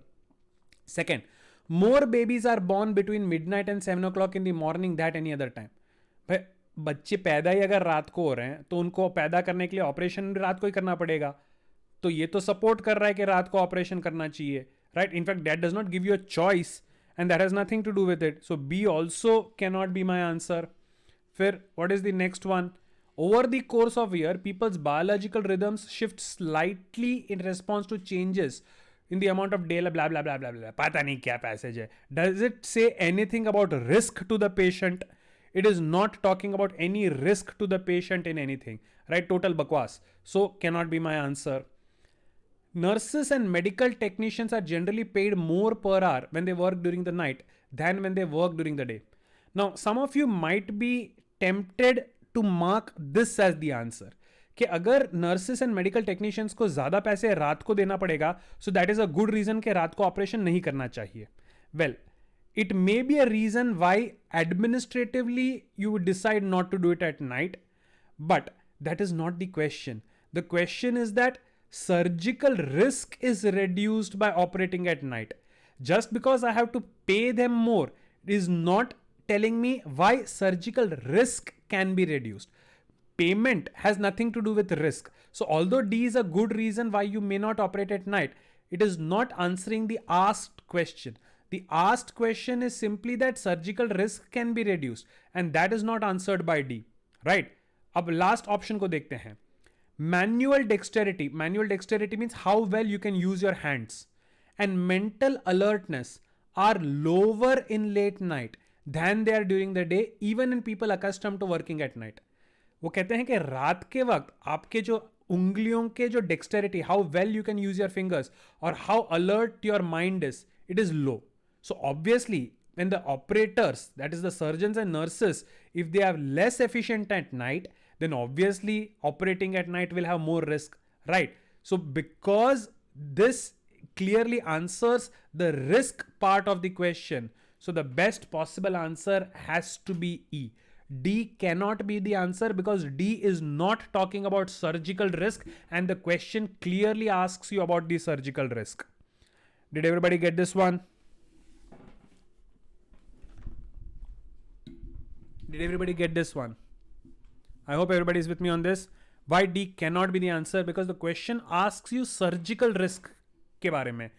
Second, more babies are born between midnight and 7 o'clock in the morning than any other time. भाई बच्चे पैदा ही अगर रात को हो रहे हैं तो उनको पैदा करने के लिए ऑपरेशन भी रात को ही करना पड़ेगा. तो ये तो सपोर्ट कर रहा है कि रात को ऑपरेशन करना चाहिए. Right? In fact that does not give you a choice and that has nothing to do with it. So B also cannot be my answer. फिर what is the next one? Over the course of year, people's biological rhythms shift slightly in response to changes in the amount of daylight, blah, blah, blah, blah, blah. पता नहीं क्या passage है. Does it say anything about risk to the patient? It is not talking about any risk to the patient in anything. Right? Total bakwas. So cannot be my answer. Nurses and medical technicians are generally paid more per hour when they work during the night than when they work during the day. Now, some of you might be tempted to mark this as the answer. कि अगर nurses and medical technicians को ज़्यादा पैसे रात को देना पड़ेगा, so that is a good reason कि रात को ऑपरेशन नहीं करना चाहिए. Well, it may be a reason why administratively you would decide not to do it at night, but that is not the question. The question is that surgical risk is reduced by operating at night. Just because I have to pay them more is not telling me why surgical risk can be reduced. Payment has nothing to do with risk. So although D is a good reason why you may not operate at night, it is not answering the asked question. The asked question is simply that surgical risk can be reduced and that is not answered by D. Right? अब last option को देखते हैं. Manual dexterity. Manual dexterity means how well you can use your hands. And mental alertness are lower in late night than they are during the day, even in people accustomed to working at night. वो कहते हैं कि रात के वक्त आपके जो उंगलियों के जो dexterity, how well you can use your fingers or how alert your mind is, it is low. So obviously, when the operators, that is the surgeons and nurses, if they are less efficient at night, then obviously operating at night will have more risk, right? So because this clearly answers the risk part of the question, so the best possible answer has to be E. D cannot be the answer because D is not talking about surgical risk and the question clearly asks you about the surgical risk. Did everybody get this one? Did everybody get this one? I hope everybody is with me on this. Why D cannot be the answer? Because the question asks you surgical risk के बारे में.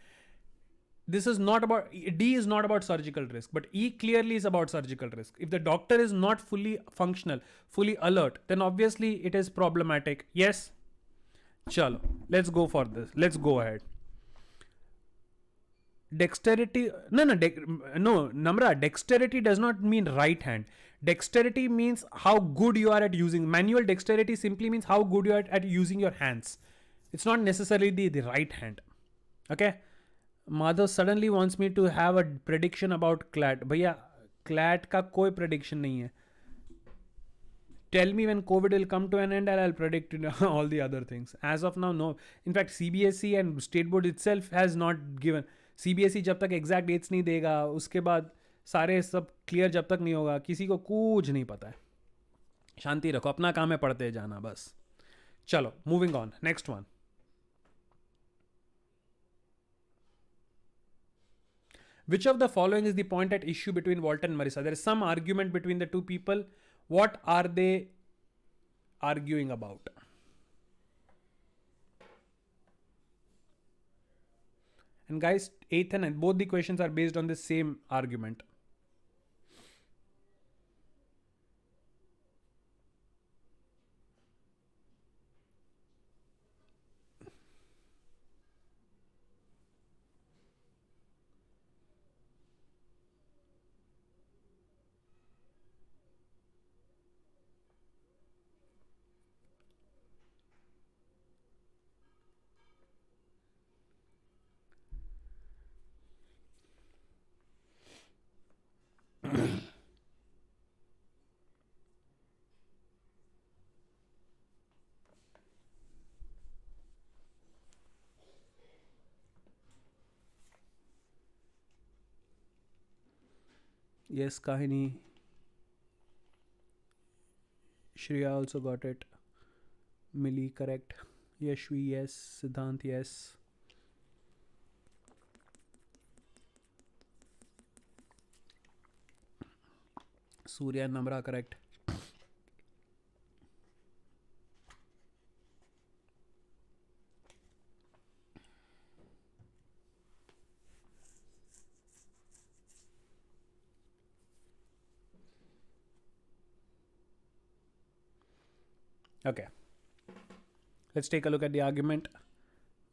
This is not about, D is not about surgical risk, but E clearly is about surgical risk. If the doctor is not fully functional, fully alert, then obviously it is problematic. Yes? Chalo, let's go for this. Let's go ahead. Dexterity, Namra, dexterity does not mean right hand. Dexterity means how good you are at using. Manual dexterity simply means how good you are at using your hands. It's not necessarily the right hand. Okay? Madhav suddenly wants me to have a prediction about CLAT. Bhaiya, CLAT का कोई prediction नहीं है. Tell me when COVID will come to an end and I'll predict all the other things. As of now, no. In fact, CBSE and State Board itself has not given. CBSE जब तक exact dates नहीं देगा, उसके बाद सारे सब clear जब तक नहीं होगा, किसी को कुछ नहीं पता है. शांति रखो, अपना काम है पढ़ते जाना बस. चलो, moving on. Next one. Which of the following is the point at issue between Walter and Marissa? There is some argument between the two people. What are they arguing about? And guys, 8th and 9th, both the questions are based on the same argument. Yes, Kahini. Shreya also got it. Millie, correct. Yashvi, yes. Siddhant, yes. Surya and Namra, correct. Okay. Let's take a look at the argument.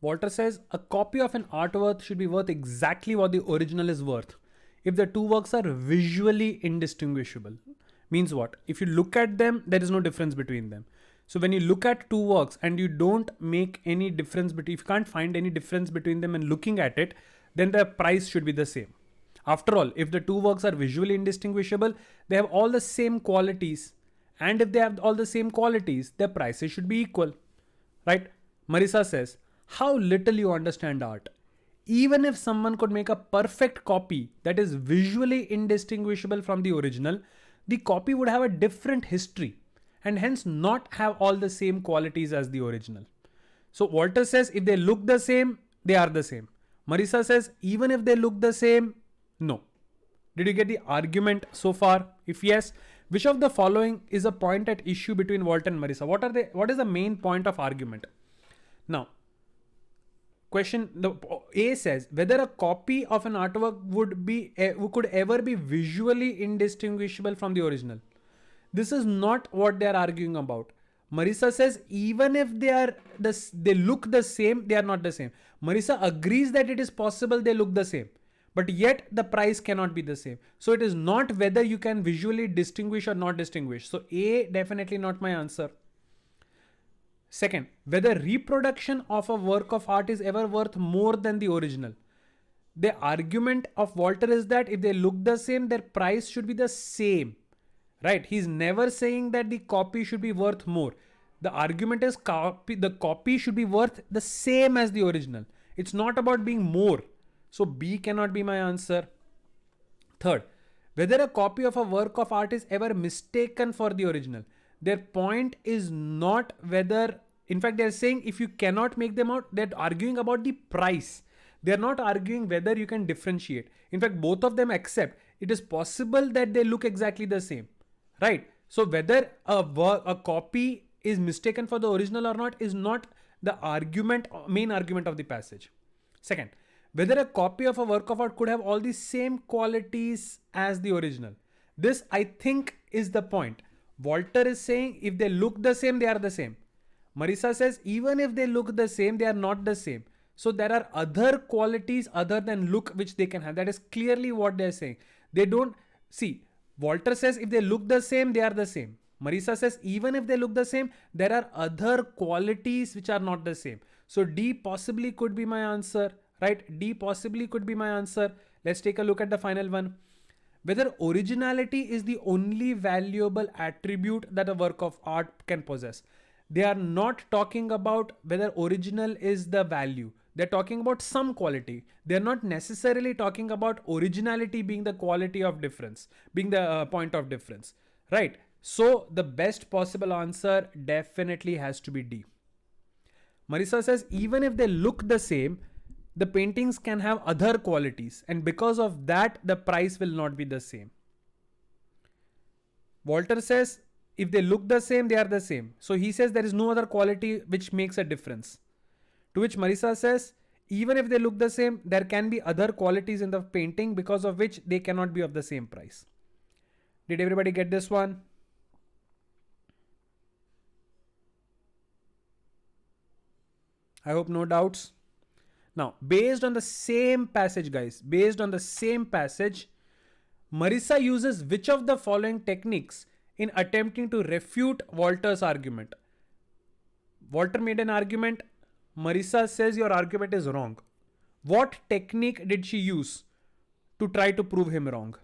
Walter says a copy of an artwork should be worth exactly what the original is worth if the two works are visually indistinguishable. Means what? If you look at them, there is no difference between them. So when you look at two works and you don't make any difference between, if you can't find any difference between them and looking at it, then the price should be the same. After all, if the two works are visually indistinguishable, they have all the same qualities. And if they have all the same qualities, their prices should be equal. Right? Marisa says, how little you understand art. Even if someone could make a perfect copy that is visually indistinguishable from the original, the copy would have a different history and hence not have all the same qualities as the original. So Walter says if they look the same, they are the same. Marisa says even if they look the same, no. Did you get the argument so far? If yes, which of the following is a point at issue between Walter and Marisa? What is the main point of argument? Now, question the A says whether a copy of an artwork could ever be visually indistinguishable from the original. This is not what they are arguing about. Marisa says even if they look the same, they are not the same. Marisa agrees that it is possible they look the same, but yet the price cannot be the same. So it is not whether you can visually distinguish or not distinguish. So A, definitely not my answer. Second, whether reproduction of a work of art is ever worth more than the original. The argument of Walter is that if they look the same, their price should be the same. Right? He's never saying that the copy should be worth more. The argument is the copy should be worth the same as the original. It's not about being more. So B cannot be my answer. Third, whether a copy of a work of art is ever mistaken for the original. Their point is not whether, in fact, they're saying if you cannot make them out, they're arguing about the price. They're not arguing whether you can differentiate. In fact, both of them accept it is possible that they look exactly the same. Right? So whether a copy is mistaken for the original or not is not the main argument of the passage. Second, whether a copy of a work of art could have all the same qualities as the original. This, I think, is the point. Walter is saying if they look the same, they are the same. Marisa says even if they look the same, they are not the same. So there are other qualities other than look which they can have. That is clearly what they're saying. They don't see. Walter says if they look the same, they are the same. Marisa says even if they look the same, there are other qualities which are not the same. So D possibly could be my answer, right? D possibly could be my answer. Let's take a look at the final one. Whether originality is the only valuable attribute that a work of art can possess. They are not talking about whether original is the value. They're talking about some quality. They're not necessarily talking about originality being the quality of difference, being the point of difference, right? So the best possible answer definitely has to be D. Marisa says even if they look the same, the paintings can have other qualities, and because of that, the price will not be the same. Walter says if they look the same, they are the same. So he says there is no other quality which makes a difference. To which Marisa says, even if they look the same, there can be other qualities in the painting because of which they cannot be of the same price. Did everybody get this one? I hope no doubts. Now, based on the same passage, guys, based on the same passage, Marisa uses which of the following techniques in attempting to refute Walter's argument? Walter made an argument. Marisa says your argument is wrong. What technique did she use to try to prove him wrong?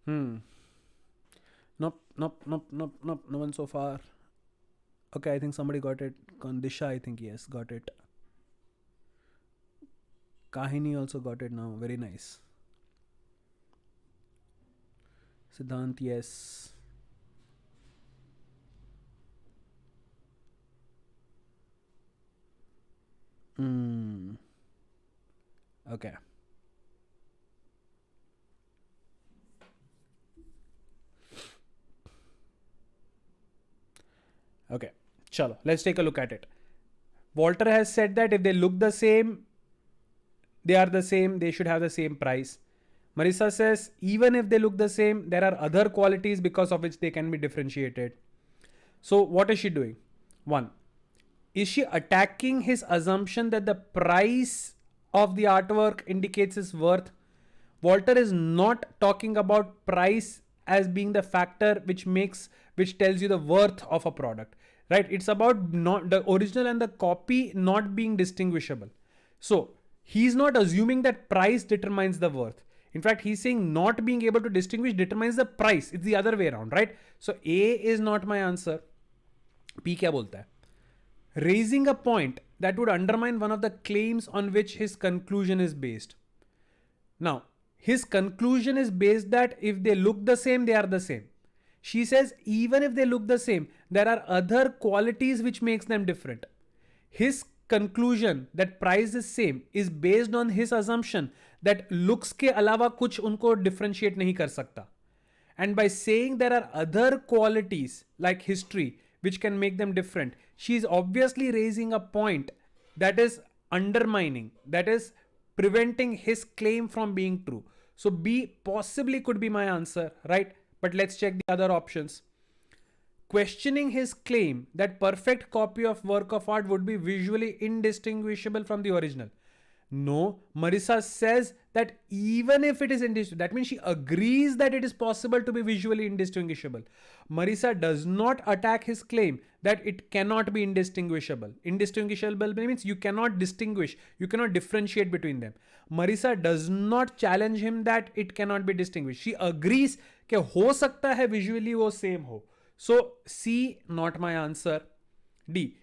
Nope, nope, nope, nope, nope. No one so far. Okay, I think somebody got it. Kondisha, I think, yes, got it. Kahini also got it now. Very nice. Siddhant, yes. Okay. Okay. Chalo, let's take a look at it. Walter has said that if they look the same, they are the same, they should have the same price. Marissa says, even if they look the same, there are other qualities because of which they can be differentiated. So, what is she doing? One, is she attacking his assumption that the price of the artwork indicates its worth? Walter is not talking about price as being the factor which tells you the worth of a product, right? It's about not the original and the copy not being distinguishable. So he's not assuming that price determines the worth. In fact, he's saying not being able to distinguish determines the price. It's the other way around, right? So A is not my answer. P क्या बोलता है? Raising a point that would undermine one of the claims on which his conclusion is based. Now, his conclusion is based that if they look the same, they are the same. She says even if they look the same, there are other qualities which makes them different. His conclusion that price is same is based on his assumption that looks के अलावा कुछ उनको differentiate नहीं कर सकता. And by saying there are other qualities like history which can make them different, she is obviously raising a point that is undermining, that is preventing his claim from being true. So B possibly could be my answer, right? But let's check the other options. Questioning his claim that perfect copy of work of art would be visually indistinguishable from the original. No, Marissa says that even if it is indistinguishable, that means she agrees that it is possible to be visually indistinguishable. Marissa does not attack his claim that it cannot be indistinguishable. Indistinguishable means you cannot distinguish, you cannot differentiate between them. Marissa does not challenge him that it cannot be distinguished. She agrees कि हो सकता है visually वो same हो. So C, not my answer. D,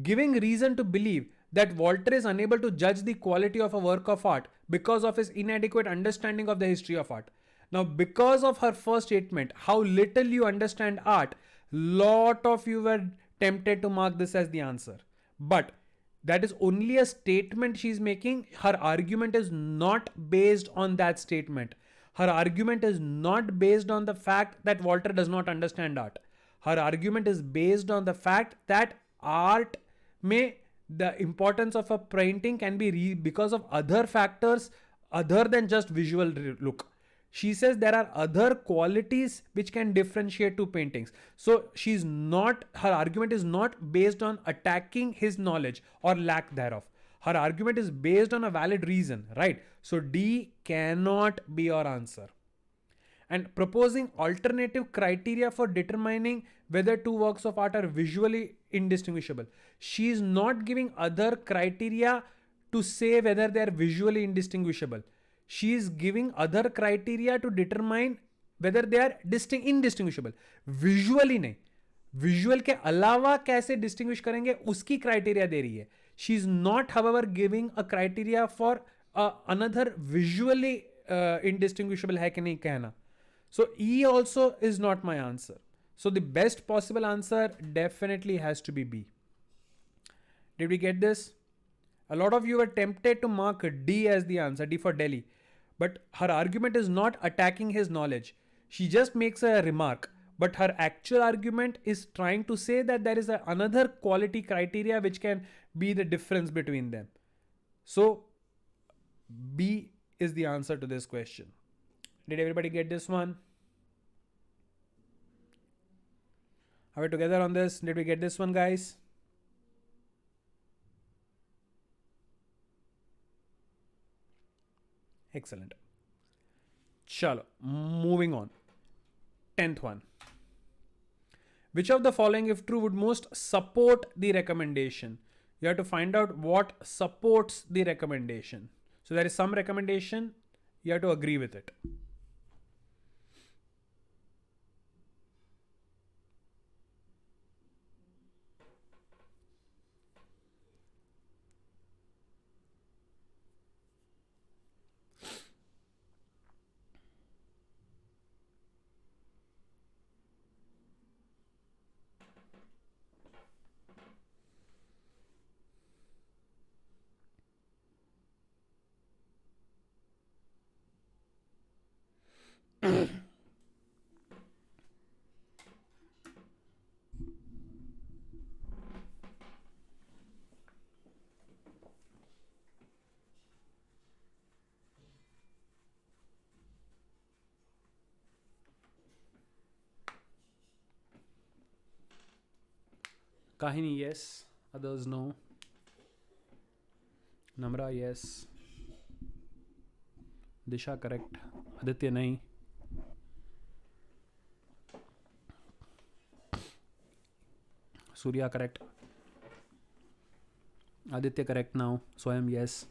giving reason to believe that Walter is unable to judge the quality of a work of art because of his inadequate understanding of the history of art. Now, because of her first statement, how little you understand art, lot of you were tempted to mark this as the answer. But that is only a statement she's making. Her argument is not based on that statement. Her argument is not based on the fact that Walter does not understand art. Her argument is based on the fact that art may the importance of a painting can be because of other factors other than just visual look. She says there are other qualities which can differentiate two paintings. So her argument is not based on attacking his knowledge or lack thereof. Her argument is based on a valid reason, right? So D cannot be your answer. And proposing alternative criteria for determining whether two works of art are visually indistinguishable. She is not giving other criteria to say whether they are visually indistinguishable. She is giving other criteria to determine whether they are indistinguishable. Visually नहीं. Visual के अलावा कैसे distinguish करेंगे उसकी criteria दे रही है. She is not, however, giving a criteria for another visually indistinguishable है कि नहीं कहना. So E also is not my answer. So the best possible answer definitely has to be B. Did we get this? A lot of you were tempted to mark D as the answer, D for Delhi. But her argument is not attacking his knowledge. She just makes a remark. But her actual argument is trying to say that there is another quality criteria which can be the difference between them. So B is the answer to this question. Did everybody get this one? Are we together on this? Did we get this one, guys? Excellent. Chalo, moving on. 10th one. Which of the following, if true, would most support the recommendation? You have to find out what supports the recommendation. So there is some recommendation, you have to agree with it. Kahini, yes. Others, no. Namra, yes. Disha, correct. Aditya, nahi. Surya, correct. Aditya, correct now. Swayam, yes.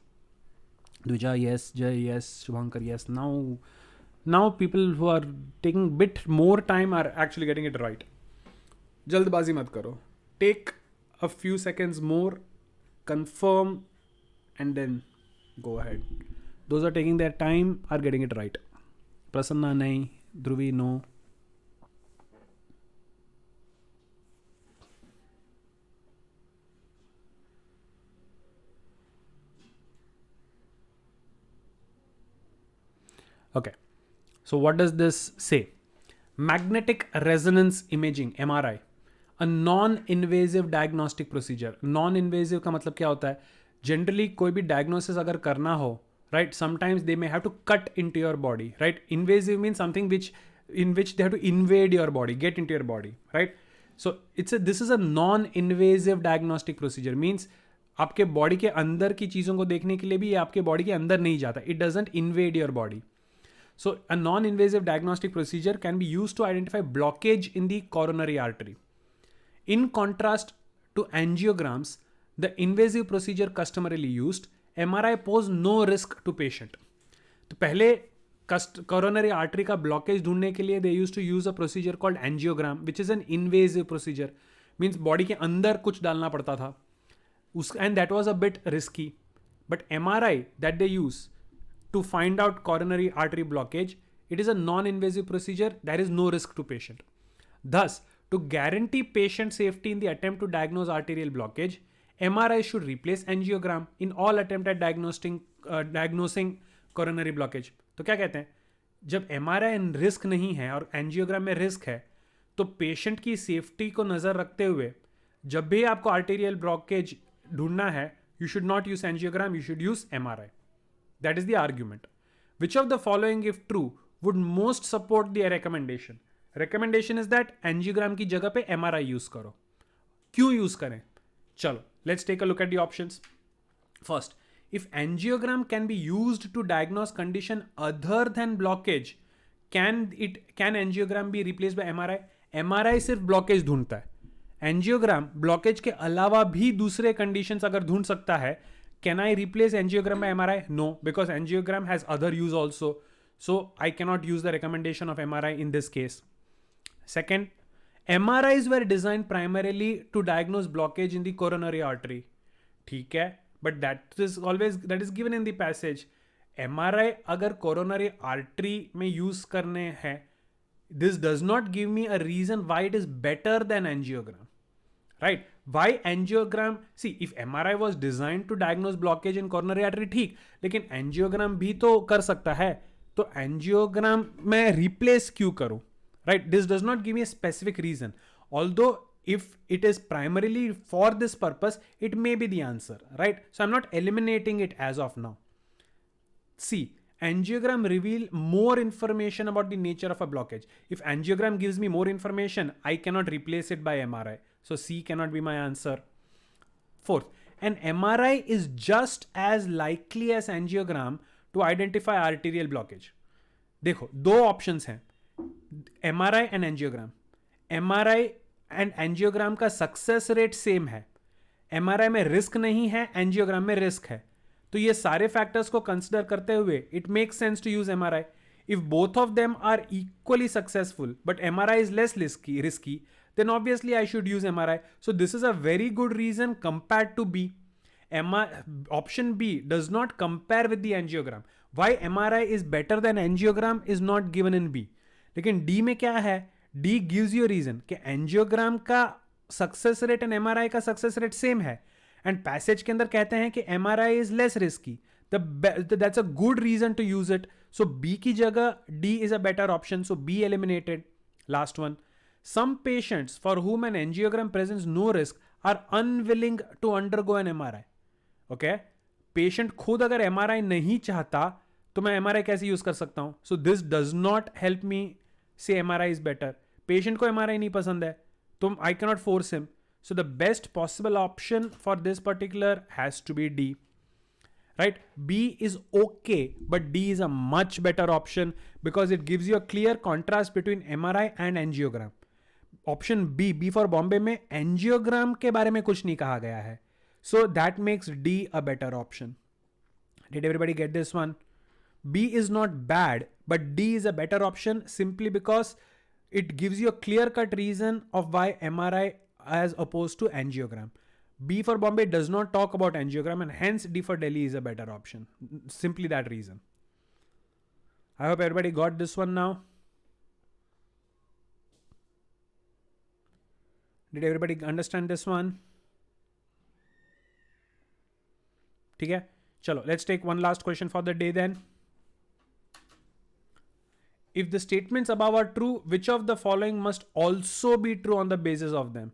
Dvija, yes. Jay, yes. Shubhankar, yes. Now people who are taking bit more time are actually getting it right. जल्दबाजी मत करो. Take a few seconds more, confirm, and then go ahead. Those are taking their time are getting it right. Prasanna, nahi. Dhruvi, no. Okay. So what does this say? Magnetic resonance imaging, MRI, a non-invasive diagnostic procedure. Non-invasive का मतलब क्या होता है? Generally कोई भी diagnosis अगर करना हो, right? Sometimes they may have to cut into your body, right? Invasive means something in which they have to invade your body, get into your body, right? So this is a non-invasive diagnostic procedure. Means आपके body के अंदर की चीज़ों को देखने के लिए भी ये आपके body के अंदर नहीं जाता. It doesn't invade your body. So a non-invasive diagnostic procedure can be used to identify blockage in the coronary artery. In contrast to angiograms, the invasive procedure customarily used, MRI pose no risk to patient. तो पहले coronary artery का blockage ढूंढने के लिए they used to use a procedure called angiogram, which is an invasive procedure. Means body के अंदर कुछ डालना पड़ता था. And that was a bit risky. But MRI that they use to find out coronary artery blockage, it is a non-invasive procedure. There is no risk to patient. Thus, to guarantee patient safety in the attempt to diagnose arterial blockage, MRI should replace angiogram in all attempt at diagnosing coronary blockage. तो क्या कहते हैं? जब MRI risk नहीं है और angiogram में risk है, तो पेशेंट की सेफ्टी को नज़र रखते हुए जब भी आपको आर्टेरियल ब्लॉकेज ढूंढना है, you should not use angiogram, you should use MRI. That is the argument. Which of the following, if true, would most support the recommendation? Recommendation is that angiogram की जगह पे MRI use करो. क्यों use करें? चलो, let's take a look at the options. First, if angiogram can be used to diagnose condition other than blockage, can angiogram be replaced by MRI? MRI सिर्फ blockage ढूंढता है. Angiogram blockage के अलावा भी दूसरे conditions अगर ढूंढ सकता है. Can I replace angiogram by MRI? No, because angiogram has other use also. So I cannot use the recommendation of MRI in this case. Second, MRIs were designed primarily to diagnose blockage in the coronary artery. ठीक है, but that is given in the passage. MRI अगर coronary artery में use करने हैं, this does not give me a reason why it is better than angiogram. Right? Why angiogram? See, if MRI was designed to diagnose blockage in coronary artery, ठीक, लेकिन angiogram भी तो कर सकता है. तो angiogram में replace क्यों करूं? Right? This does not give me a specific reason. Although if it is primarily for this purpose, it may be the answer. Right? So I'm not eliminating it as of now. See, angiogram reveal more information about the nature of a blockage. If angiogram gives me more information, I cannot replace it by MRI. So C cannot be my answer. Fourth, an MRI is just as likely as angiogram to identify arterial blockage. देखो, दो options हैं, MRI and angiogram. MRI and angiogram का success rate same है. MRI में risk नहीं है, angiogram में risk है. तो ये सारे factors को consider करते हुए, it makes sense to use MRI. If both of them are equally successful, but MRI is less risky, then obviously I should use MRI. So this is a very good reason compared to B. Option B does not compare with the angiogram. Why MRI is better than angiogram is not given in B. लेकिन D में क्या है? D gives you a reason कि angiogram का success rate and MRI का success rate same है. And passage के अंदर कहते हैं कि MRI is less risky. That's a good reason to use it. So B की जगह D is a better option. So B eliminated. Last one. Some patients for whom an angiogram presents no risk are unwilling to undergo an MRI. Okay? Patient खुद अगर MRI नहीं चाहता तो मैं MRI कैसे use कर सकता हूं? So this does not help me say MRI is better. Patient को MRI नहीं पसंद है तो I cannot force him. So the best possible option for this particular has to be D. Right? B is okay, but D is a much better option because it gives you a clear contrast between MRI and angiogram. Option B for Bombay में angiogram के बारे में कुछ नहीं कहा गया है. So that makes D a better option. Did everybody get this one? B is not bad, but D is a better option simply because it gives you a clear-cut reason of why MRI as opposed to angiogram. B for Bombay does not talk about angiogram, and hence D for Delhi is a better option. Simply that reason. I hope everybody got this one now. Did everybody understand this one? ठीक है, चलो, let's take one last question for the day then. If the statements above are true, which of the following must also be true on the basis of them?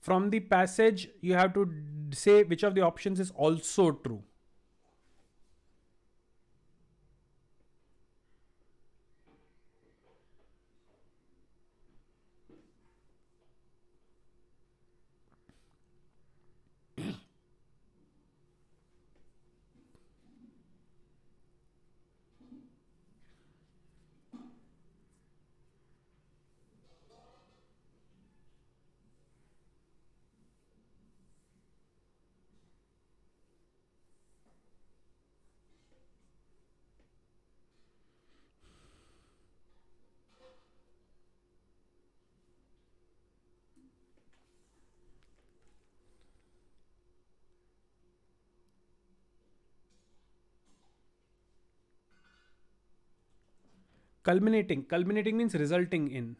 From the passage, you have to say which of the options is also true. Culminating means resulting in.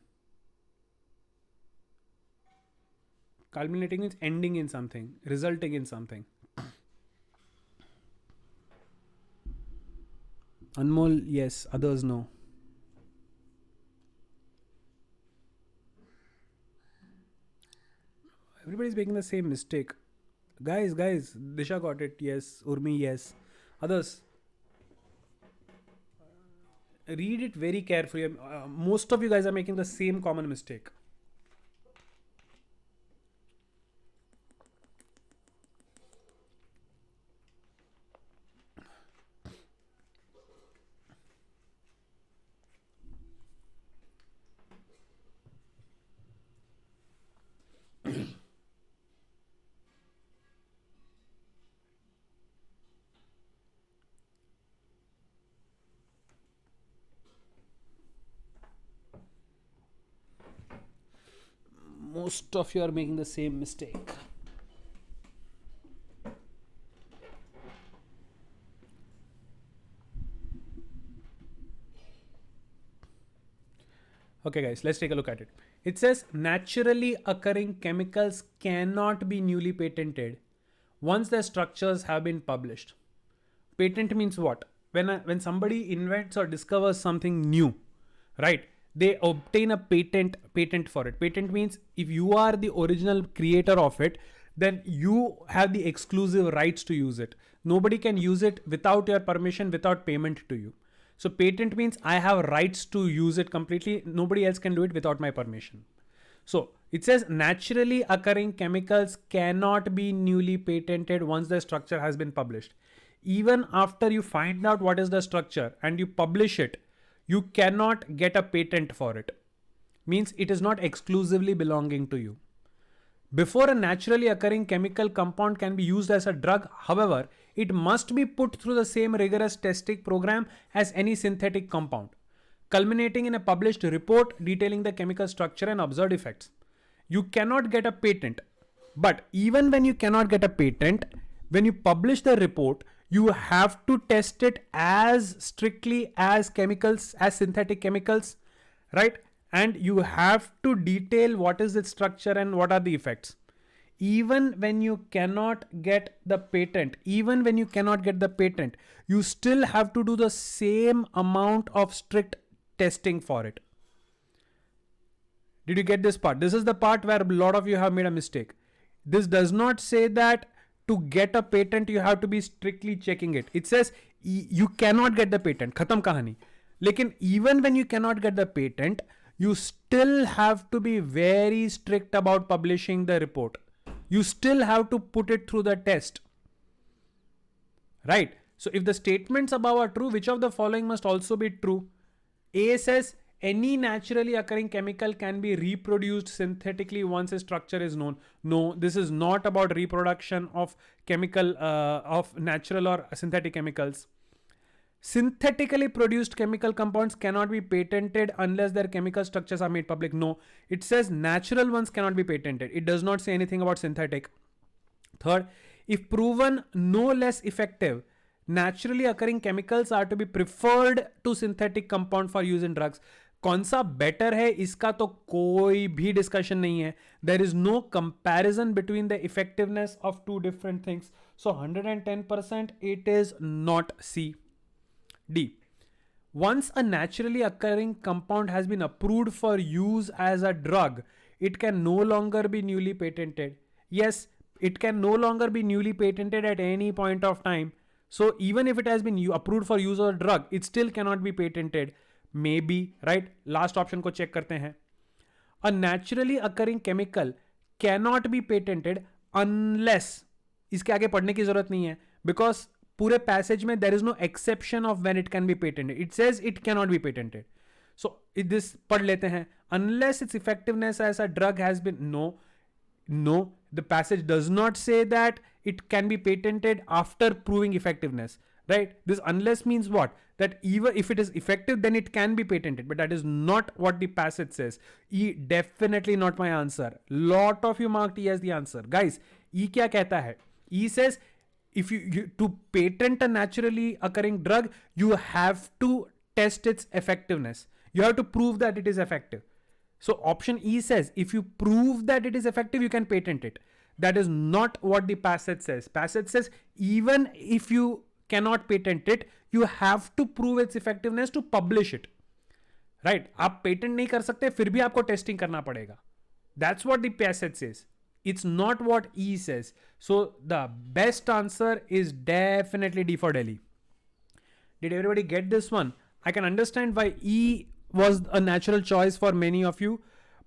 Culminating means ending in something, resulting in something. Anmol, yes. Others, no. Everybody's making the same mistake. Guys, Disha got it. Yes. Urmi, yes. Others, read it very carefully. Most of you guys are making the same common mistake. Most of you are making the same mistake. Okay guys, let's take a look at it. It says naturally occurring chemicals cannot be newly patented once their structures have been published. Patent means what? When somebody invents or discovers something new, right? They obtain a patent for it. Patent means if you are the original creator of it, then you have the exclusive rights to use it. Nobody can use it without your permission, without payment to you. So patent means I have rights to use it completely. Nobody else can do it without my permission. So it says naturally occurring chemicals cannot be newly patented once the structure has been published. Even after you find out what is the structure and you publish it, you cannot get a patent for it. Means it is not exclusively belonging to you. Before a naturally occurring chemical compound can be used as a drug, however, it must be put through the same rigorous testing program as any synthetic compound, culminating in a published report detailing the chemical structure and observed effects. You cannot get a patent, but even when you cannot get a patent, when you publish the report, you have to test it as strictly as chemicals, as synthetic chemicals, right? And you have to detail what is its structure and what are the effects. Even when you cannot get the patent, you still have to do the same amount of strict testing for it. Did you get this part? This is the part where a lot of you have made a mistake. This does not say that to get a patent, you have to be strictly checking it. It says you cannot get the patent. Khatam kahani. Lekin even when you cannot get the patent, you still have to be very strict about publishing the report. you still have to put it through the test. Right? So if the statements above are true, which of the following must also be true? A says any naturally occurring chemical can be reproduced synthetically once a structure is known. No, this is not about reproduction of of natural or synthetic chemicals. Synthetically produced chemical compounds cannot be patented unless their chemical structures are made public. No, it says natural ones cannot be patented. It does not say anything about synthetic. Third, if proven no less effective, naturally occurring chemicals are to be preferred to synthetic compound for use in drugs. कौन सा better है इसका तो कोई भी discussion नहीं है. There is no comparison between the effectiveness of two different things. So 110% it is not C. D. Once a naturally occurring compound has been approved for use as a drug, it can no longer be newly patented. Yes, it can no longer be newly patented at any point of time. So even if it has been approved for use as a drug, it still cannot be patented. Maybe, right? Last option को check करते हैं. A naturally occurring chemical cannot be patented unless, इसके आगे पढ़ने की जरूरत नहीं है, because पूरे पैसेज में there is no exception of when it can be patented. It says it cannot be patented. So this पढ़ लेते हैं. Unless its effectiveness as a drug has been. No, the passage does not say that it can be patented after proving effectiveness, right? This unless means what? That even if it is effective, then it can be patented, but that is not what the passage says. E, definitely not my answer. Lot of you marked E as the answer. Guys, E क्या कहता है? E says if you to patent a naturally occurring drug, you have to test its effectiveness. You have to prove that it is effective. So option E says if you prove that it is effective, you can patent it. That is not what the passage says. Passage says even if you cannot patent it, you have to prove its effectiveness to publish it. Right? आप patent नहीं कर सकते, फिर भी आपको testing करना पड़ेगा. That's what the passage says. It's not what E says. So the best answer is definitely D for Delhi. Did everybody get this one? I can understand why E was a natural choice for many of you,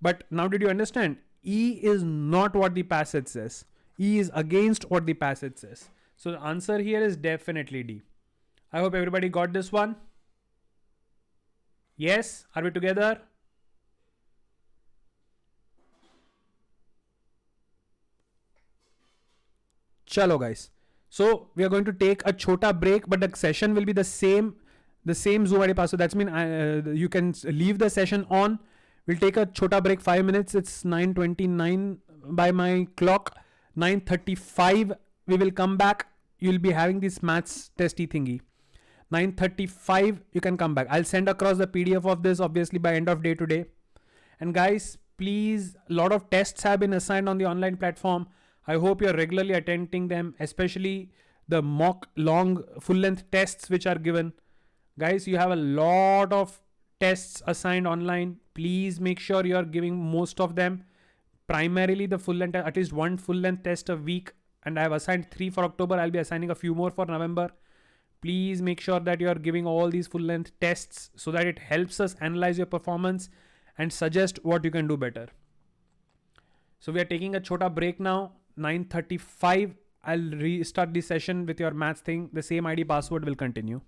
but now did you understand? E is not what the passage says. E is against what the passage says. So the answer here is definitely D. I hope everybody got this one. Yes? Are we together? Chalo guys. So we are going to take a chota break, but the session will be the same Zoom ID password. That's mean you can leave the session on. We'll take a chota break, 5 minutes. It's 9:29 by my clock. 9:35 we will come back. You'll be having this maths testy thingy. 9:35 you can come back. I'll send across the PDF of this obviously by end of day today. And guys, please, a lot of tests have been assigned on the online platform. I hope you're regularly attending them, especially the mock long full length tests which are given. Guys, you have a lot of tests assigned online. Please make sure you're giving most of them. Primarily the full length, at least one full length test a week. And I have assigned 3 for October. I'll be assigning a few more for November. Please make sure that you're giving all these full length tests so that it helps us analyze your performance and suggest what you can do better. So we are taking a chota break now. 9:35. I'll restart the session with your maths thing. The same ID password will continue.